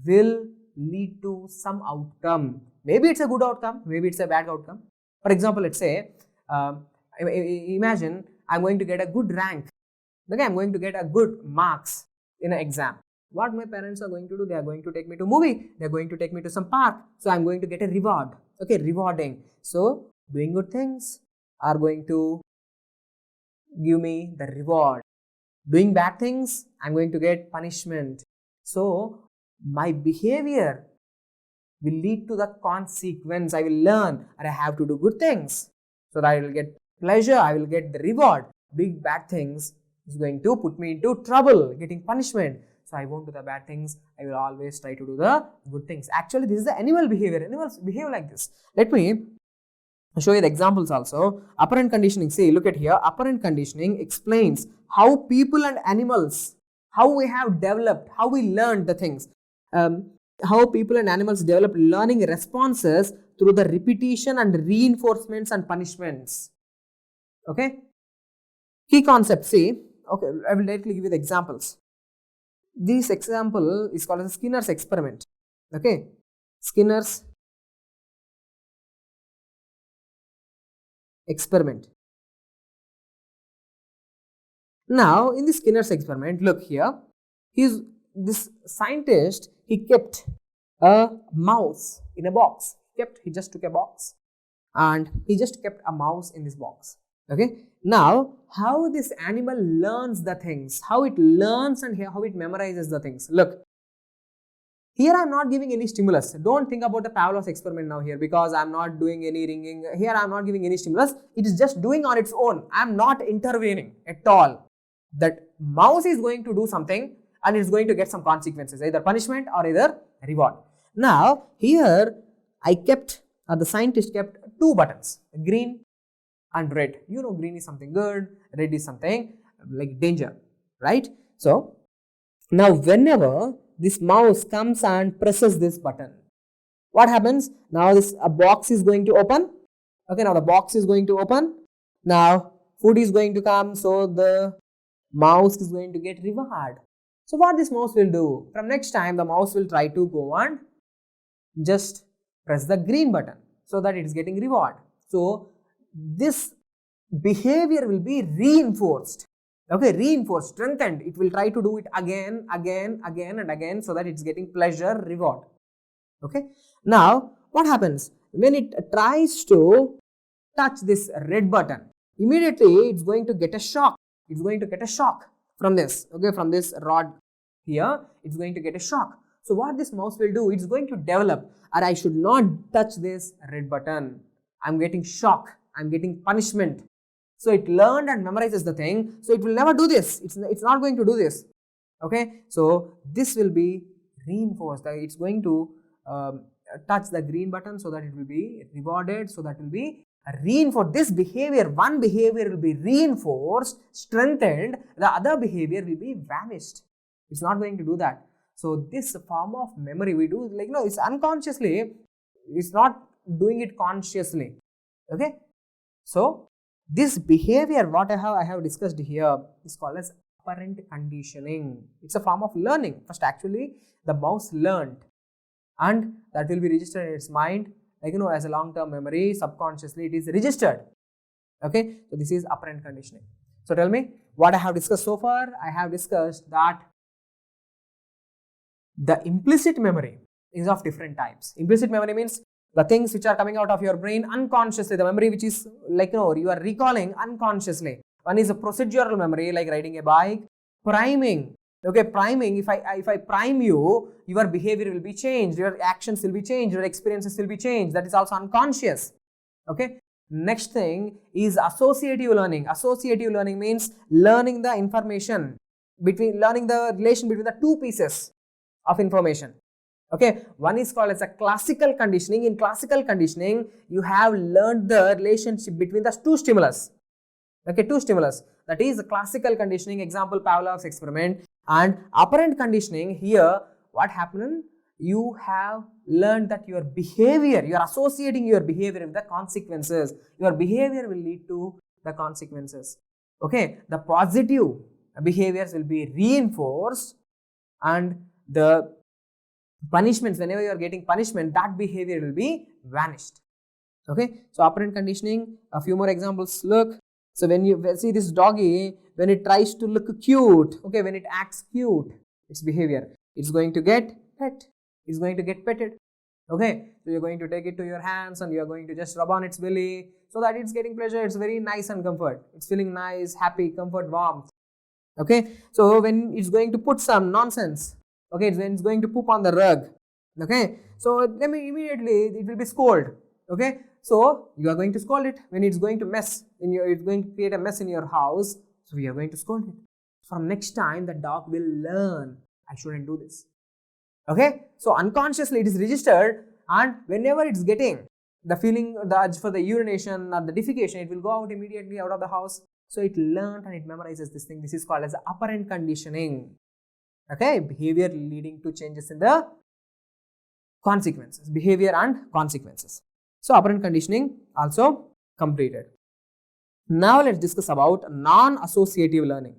will lead to some outcome. Maybe it's a good outcome, maybe it's a bad outcome. For example, let's say, imagine I'm going to get a good rank. Okay, I'm going to get a good marks in an exam. What my parents are going to do? They are going to take me to movie. They are going to take me to some park. So I'm going to get a reward. Okay, rewarding. So doing good things are going to give me the reward. Doing bad things, I'm going to get punishment. So my behavior will lead to the consequence. I will learn and I have to do good things. So that I will get pleasure, I will get the reward. Big bad things is going to put me into trouble, getting punishment. So I won't do the bad things, I will always try to do the good things. Actually, this is the animal behavior. Animals behave like this. Let me show you the examples also. Operant conditioning, see, look at here. Operant conditioning explains how people and animals, how we have developed, how we learned the things. How people and animals develop learning responses through the repetition and reinforcements and punishments. Okay. Key concept, see, okay, I will directly give you the examples. This example is called as Skinner's experiment. Okay. Skinner's experiment. Now, in the Skinner's experiment, look here, this scientist, he kept a mouse in a box. He just took a box and he just kept a mouse in this box. Okay. Now, how this animal learns the things, how it learns and how it memorizes the things. Look, here I am not giving any stimulus. Don't think about the Pavlov's experiment now here, because I am not doing any ringing. Here I am not giving any stimulus. It is just doing on its own. I am not intervening at all. That mouse is going to do something and it's going to get some consequences, either punishment or either reward. Now, here the scientist kept two buttons, green and red. You know, green is something good, red is something like danger, right? So, now whenever this mouse comes and presses this button, what happens? Now a box is going to open. Okay, now the box is going to open. Now food is going to come, so the mouse is going to get reward. So what this mouse will do? From next time, the mouse will try to go and just press the green button so that it is getting reward. So this behavior will be reinforced. Okay, reinforced, strengthened. It will try to do it again and again so that it's getting pleasure, reward. Okay. Now, what happens? When it tries to touch this red button, immediately it's going to get a shock. It's going to get a shock from this. Okay, from this rod here, it's going to get a shock. So what this mouse will do, it's going to develop, or I should not touch this red button. I'm getting shock. I'm getting punishment. So it learned and memorizes the thing. So it will never do this. It's not going to do this. Okay. So this will be reinforced. It's going to touch the green button so that it will be rewarded. So that will be reinforced. This behavior, one behavior will be reinforced, strengthened. The other behavior will be vanished. It's not going to do that. So this form of memory we do, like, no, it's unconsciously. It's not doing it consciously. Okay. So this behavior, what I have discussed here, is called as operant conditioning. It's a form of learning. First, actually, the mouse learned, and that will be registered in its mind, like, as a long-term memory. Subconsciously, it is registered. Okay. So this is operant conditioning. So tell me what I have discussed so far. I have discussed that the implicit memory is of different types. Implicit memory means the things which are coming out of your brain unconsciously, the memory which is like, you are recalling unconsciously. One is a procedural memory, like riding a bike. Priming. Okay, priming, if I prime you, your behavior will be changed, your actions will be changed, your experiences will be changed. That is also unconscious. Okay. Next thing is associative learning. Associative learning means learning the information learning the relation between the two pieces of information. Okay, one is called as a classical conditioning. In classical conditioning, you have learned the relationship between the two stimulus. Okay, two stimulus. That is classical conditioning. Example, Pavlov's experiment. And operant conditioning, here what happened? You have learned that your behavior, you are associating your behavior with the consequences. Your behavior will lead to the consequences. Okay, the positive behaviors will be reinforced, and the punishments, whenever you are getting punishment, that behavior will be vanished. Okay, so operant conditioning, a few more examples. Look, so when you see this doggy, when it tries to look cute, okay, when it acts cute, its behavior, it's going to get pet, it's going to get petted. Okay, so you're going to take it to your hands and you're going to just rub on its belly so that it's getting pleasure. It's very nice and comfort. It's feeling nice, happy, comfort, warmth. Okay, so when it's going to put some nonsense, okay, when it's going to poop on the rug, okay, so then immediately it will be scolded. Okay, so you are going to scold it. When it's going to mess in your, it's going to create a mess in your house, so we are going to scold it. From next time, the dog will learn, I shouldn't do this. Okay, so unconsciously it is registered, and whenever it's getting the feeling, the urge for the urination or the defecation, it will go out immediately out of the house. So it learned and it memorizes this thing. This is called as operant conditioning. Okay, behavior leading to changes in the consequences, behavior and consequences. So operant conditioning also completed. Now let's discuss about non-associative learning.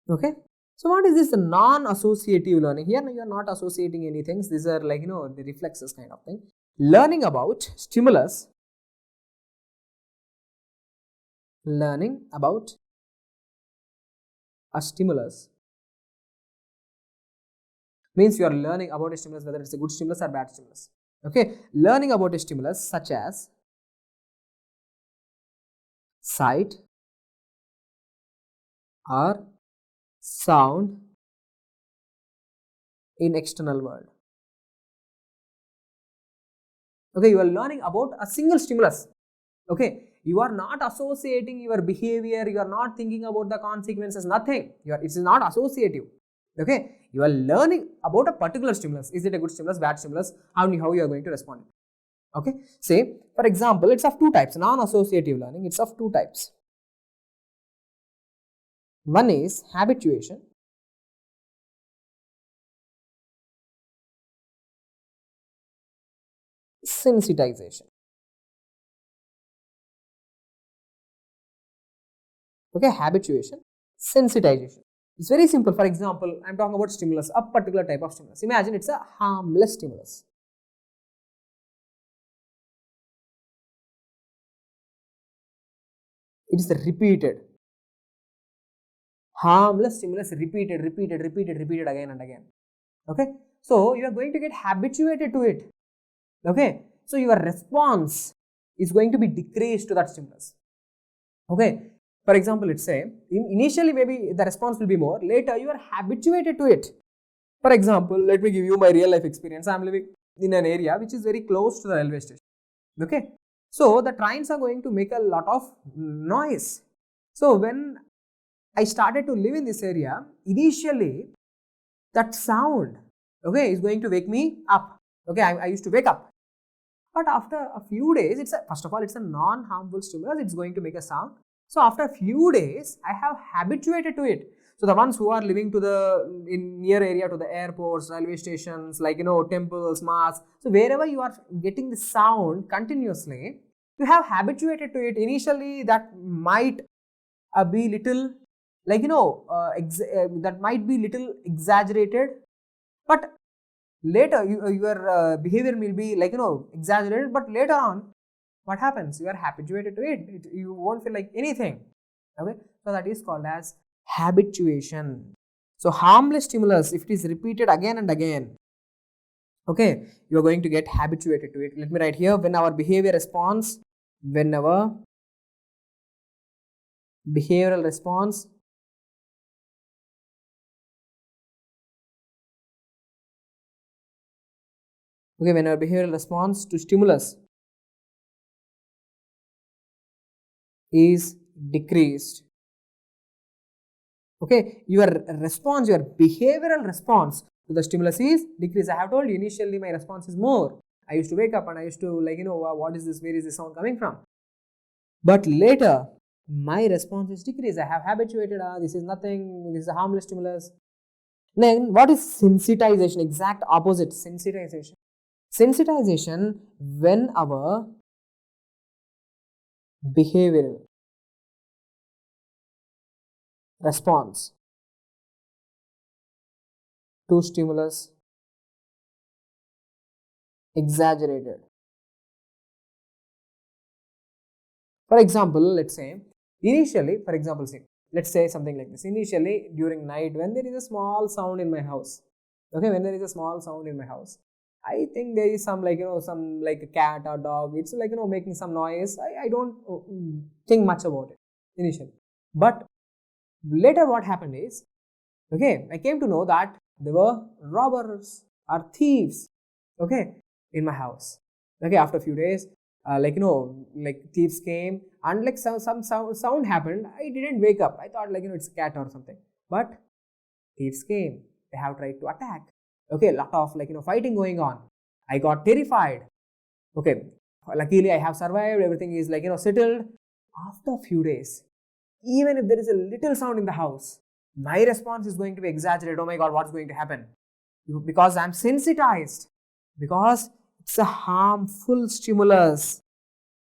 Okay, so what is this non-associative learning? Here you are not associating anything. These are like, the reflexes kind of thing. Learning about stimulus. Learning about a stimulus means you are learning about a stimulus, whether it's a good stimulus or bad stimulus. Okay, learning about a stimulus such as sight or sound in external world. Okay, you are learning about a single stimulus. Okay, you are not associating your behavior, you are not thinking about the consequences, nothing. It's not associative. Okay, you are learning about a particular stimulus. Is it a good stimulus, bad stimulus? How you are going to respond? Okay, say for example, it's of two types. Non-associative learning, it's of two types. One is habituation. Sensitization. Okay, habituation, sensitization. It's very simple. For example, I'm talking about stimulus, a particular type of stimulus. Imagine it's a harmless stimulus. It is repeated. Harmless stimulus repeated again and again. Okay, so you are going to get habituated to it. Okay, so your response is going to be decreased to that stimulus. Okay, for example, let's say initially maybe the response will be more, later you are habituated to it. For example, let me give you my real life experience. I am living in an area which is very close to the railway station. Okay, so the trains are going to make a lot of noise. So when I started to live in this area, initially that sound, okay, is going to wake me up. Okay, I used to wake up. But after a few days, first of all, it's a non-harmful stimulus. It's going to make a sound. So after a few days, I have habituated to it. So the ones who are living to in near area to the airports, railway stations, like temples, mosques. So wherever you are getting the sound continuously, you have habituated to it. Initially, that might be little, like that might be little exaggerated, but later your behavior will be like exaggerated, but later on what happens, you are habituated to it, you won't feel like anything. Okay, so that is called as habituation. So harmless stimulus, if it is repeated again and again, okay, you are going to get habituated to it. Let me write here, when our behavioral response okay, when our behavioral response to stimulus is decreased, okay, your behavioral response to the stimulus is decreased. I have told you initially my response is more. I used to wake up and I used to what is this, where is this sound coming from? But later my response is decreased. I have habituated, this is nothing, this is a harmless stimulus. Then what is sensitization? Exact opposite, sensitization. Sensitization, when our behavioral response to stimulus exaggerated. For example, let's say initially, let's say something like this. Initially during night, when there is a small sound in my house, okay, when there is a small sound in my house, I think there is some some like a cat or dog, it's making some noise. I don't think much about it initially. But later what happened is, okay, I came to know that there were robbers or thieves, okay, in my house. Okay, after a few days, thieves came and some sound happened. I didn't wake up. I thought it's a cat or something. But thieves came. They have tried to attack. Okay, a lot of fighting going on. I got terrified. Okay, luckily I have survived. Everything is settled. After a few days, even if there is a little sound in the house, my response is going to be exaggerated. Oh my God, what's going to happen? Because I'm sensitized. Because it's a harmful stimulus.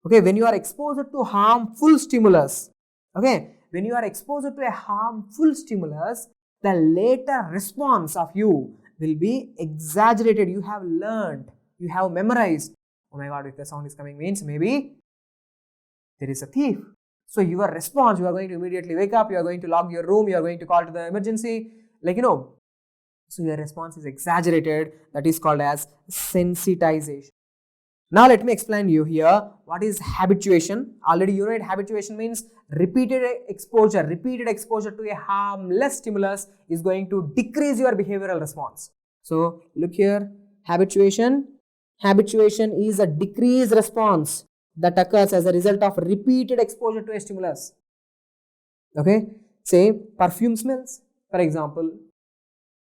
Okay, when you are exposed to harmful stimulus, okay, when you are exposed to a harmful stimulus, the later response of you will be exaggerated. You have learned, you have memorized. Oh my God, if the sound is coming means maybe there is a thief. So your response, you are going to immediately wake up, you are going to lock your room, you are going to call to the emergency, so your response is exaggerated. That is called as sensitization. Now let me explain you here what is habituation. Already you know it, habituation means repeated exposure to a harmless stimulus is going to decrease your behavioral response. So look here, habituation is a decreased response that occurs as a result of repeated exposure to a stimulus. Okay, say perfume smells, for example,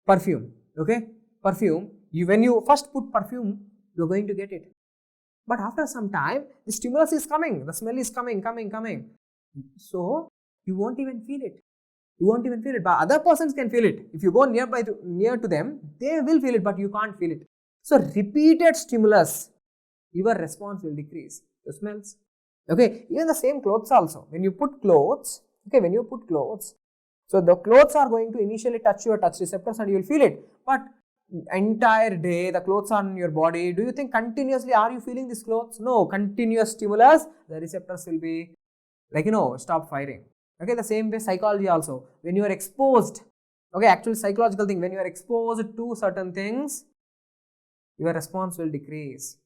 perfume, okay, perfume, when you first put perfume, you're going to get it. But after some time, the stimulus is coming, the smell is coming. So you won't even feel it. But other persons can feel it. If you go near to them, they will feel it, but you can't feel it. So repeated stimulus, your response will decrease. The smells. Okay, even the same clothes also. When you put clothes, so the clothes are going to initially touch your touch receptors and you will feel it. But entire day the clothes are on your body. Do you think continuously are you feeling these clothes? No, continuous stimulus, the receptors will be stop firing. Okay, the same way psychology also. When you are exposed, okay, actually psychological thing, when you are exposed to certain things, your response will decrease.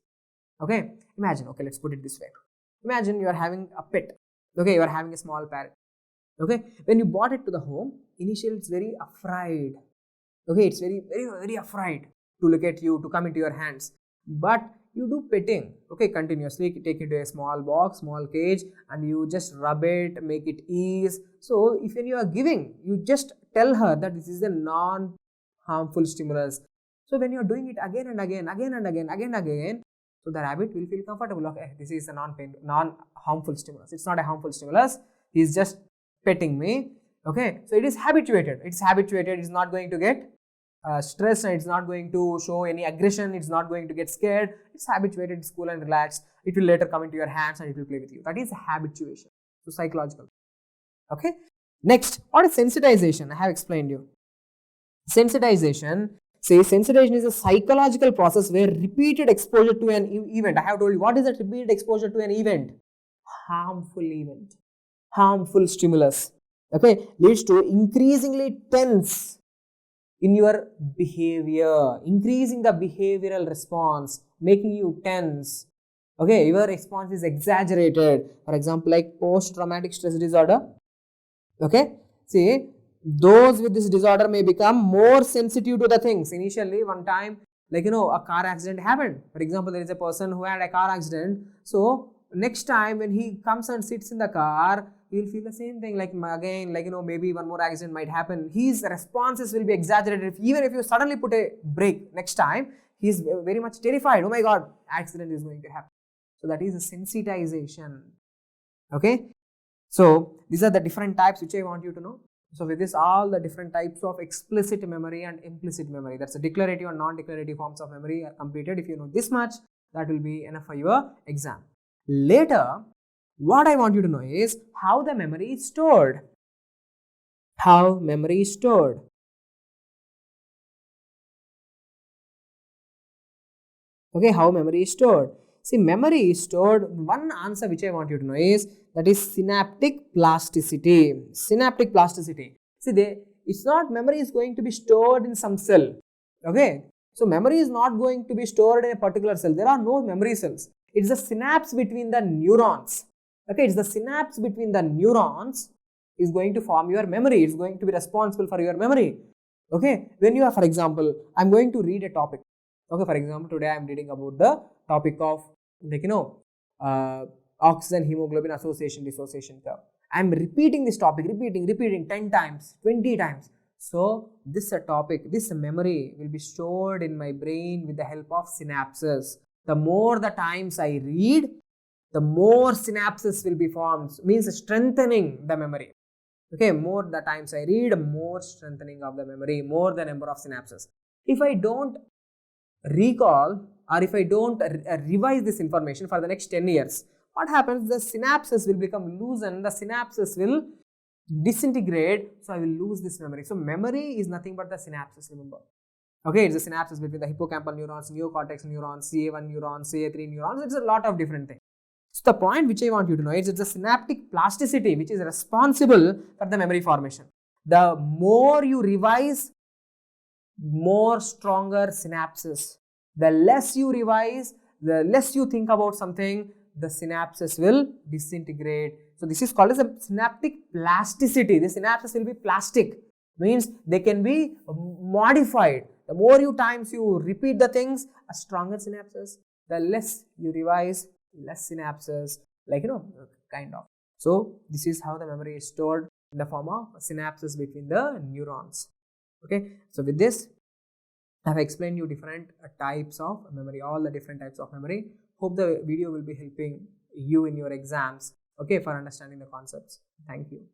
Okay, imagine, okay, let's put it this way. Imagine you are having a pet. Okay, you are having a small parrot. Okay, when you brought it to the home, initially it's very afraid. Okay, it's very afraid to look at you, to come into your hands. But you do petting, okay, continuously, take it to a small box, small cage, and you just rub it, make it ease. So if when you are giving, you just tell her that this is a non-harmful stimulus. So when you are doing it again and again, so the rabbit will feel comfortable. Okay, this is a non-harmful stimulus. It's not a harmful stimulus. He's just petting me. Okay, so it is habituated. It's habituated. It's not going to get stressed, and it's not going to show any aggression. It's not going to get scared. It's habituated. It's cool and relaxed. It will later come into your hands and it will play with you. That is habituation. So psychological. Okay. Next, what is sensitization? I have explained you. Sensitization. Say sensitization is a psychological process where repeated exposure to an event. I have told you what is that repeated exposure to an event? Harmful event, harmful stimulus. Okay, leads to increasingly tense in your behavior, increasing the behavioral response, making you tense. Okay, your response is exaggerated. For example, like post-traumatic stress disorder. Okay, see, those with this disorder may become more sensitive to the things. Initially, one time, like a car accident happened. For example, there is a person who had a car accident. So next time when he comes and sits in the car, he will feel the same thing, like again, maybe one more accident might happen. His responses will be exaggerated. Even if you suddenly put a brake next time, he is very much terrified. Oh my God, accident is going to happen. So that is a sensitization. Okay. So these are the different types which I want you to know. So with this, all the different types of explicit memory and implicit memory, that's the declarative and non-declarative forms of memory, are completed. If you know this much, that will be enough for your exam. Later, what I want you to know is how the memory is stored. How memory is stored. Okay, how memory is stored. See, memory is stored. One answer which I want you to know is that is synaptic plasticity. Synaptic plasticity. See, it's not memory is going to be stored in some cell. Okay, so memory is not going to be stored in a particular cell. There are no memory cells. It's the synapse between the neurons. Okay, it's the synapse between the neurons is going to form your memory. It's going to be responsible for your memory. Okay, when you are, for example, I'm going to read a topic. Okay, for example, today I'm reading about the topic of oxygen hemoglobin association dissociation curve. I'm repeating this topic, repeating 10 times, 20 times. So this topic, this memory will be stored in my brain with the help of synapses. The more the times I read, the more synapses will be formed, means strengthening the memory. Okay, more the times I read, more strengthening of the memory, more the number of synapses. If I don't recall or if I don't revise this information for the next 10 years, what happens? The synapses will become loosened, the synapses will disintegrate, so I will lose this memory. So memory is nothing but the synapses, remember. Okay, it's the synapses between the hippocampal neurons, neocortex neurons, CA1 neurons, CA3 neurons. It's a lot of different things. So the point which I want you to know is it's the synaptic plasticity which is responsible for the memory formation. The more you revise, more stronger synapses. The less you revise, the less you think about something, the synapses will disintegrate. So this is called as a synaptic plasticity. The synapses will be plastic, means they can be modified. The more you times you repeat the things, a stronger synapses. The less you revise, less synapses, kind of. So this is how the memory is stored in the form of synapses between the neurons. Okay, so with this, I have explained you different types of memory, all the different types of memory. Hope the video will be helping you in your exams, okay, for understanding the concepts. Thank you.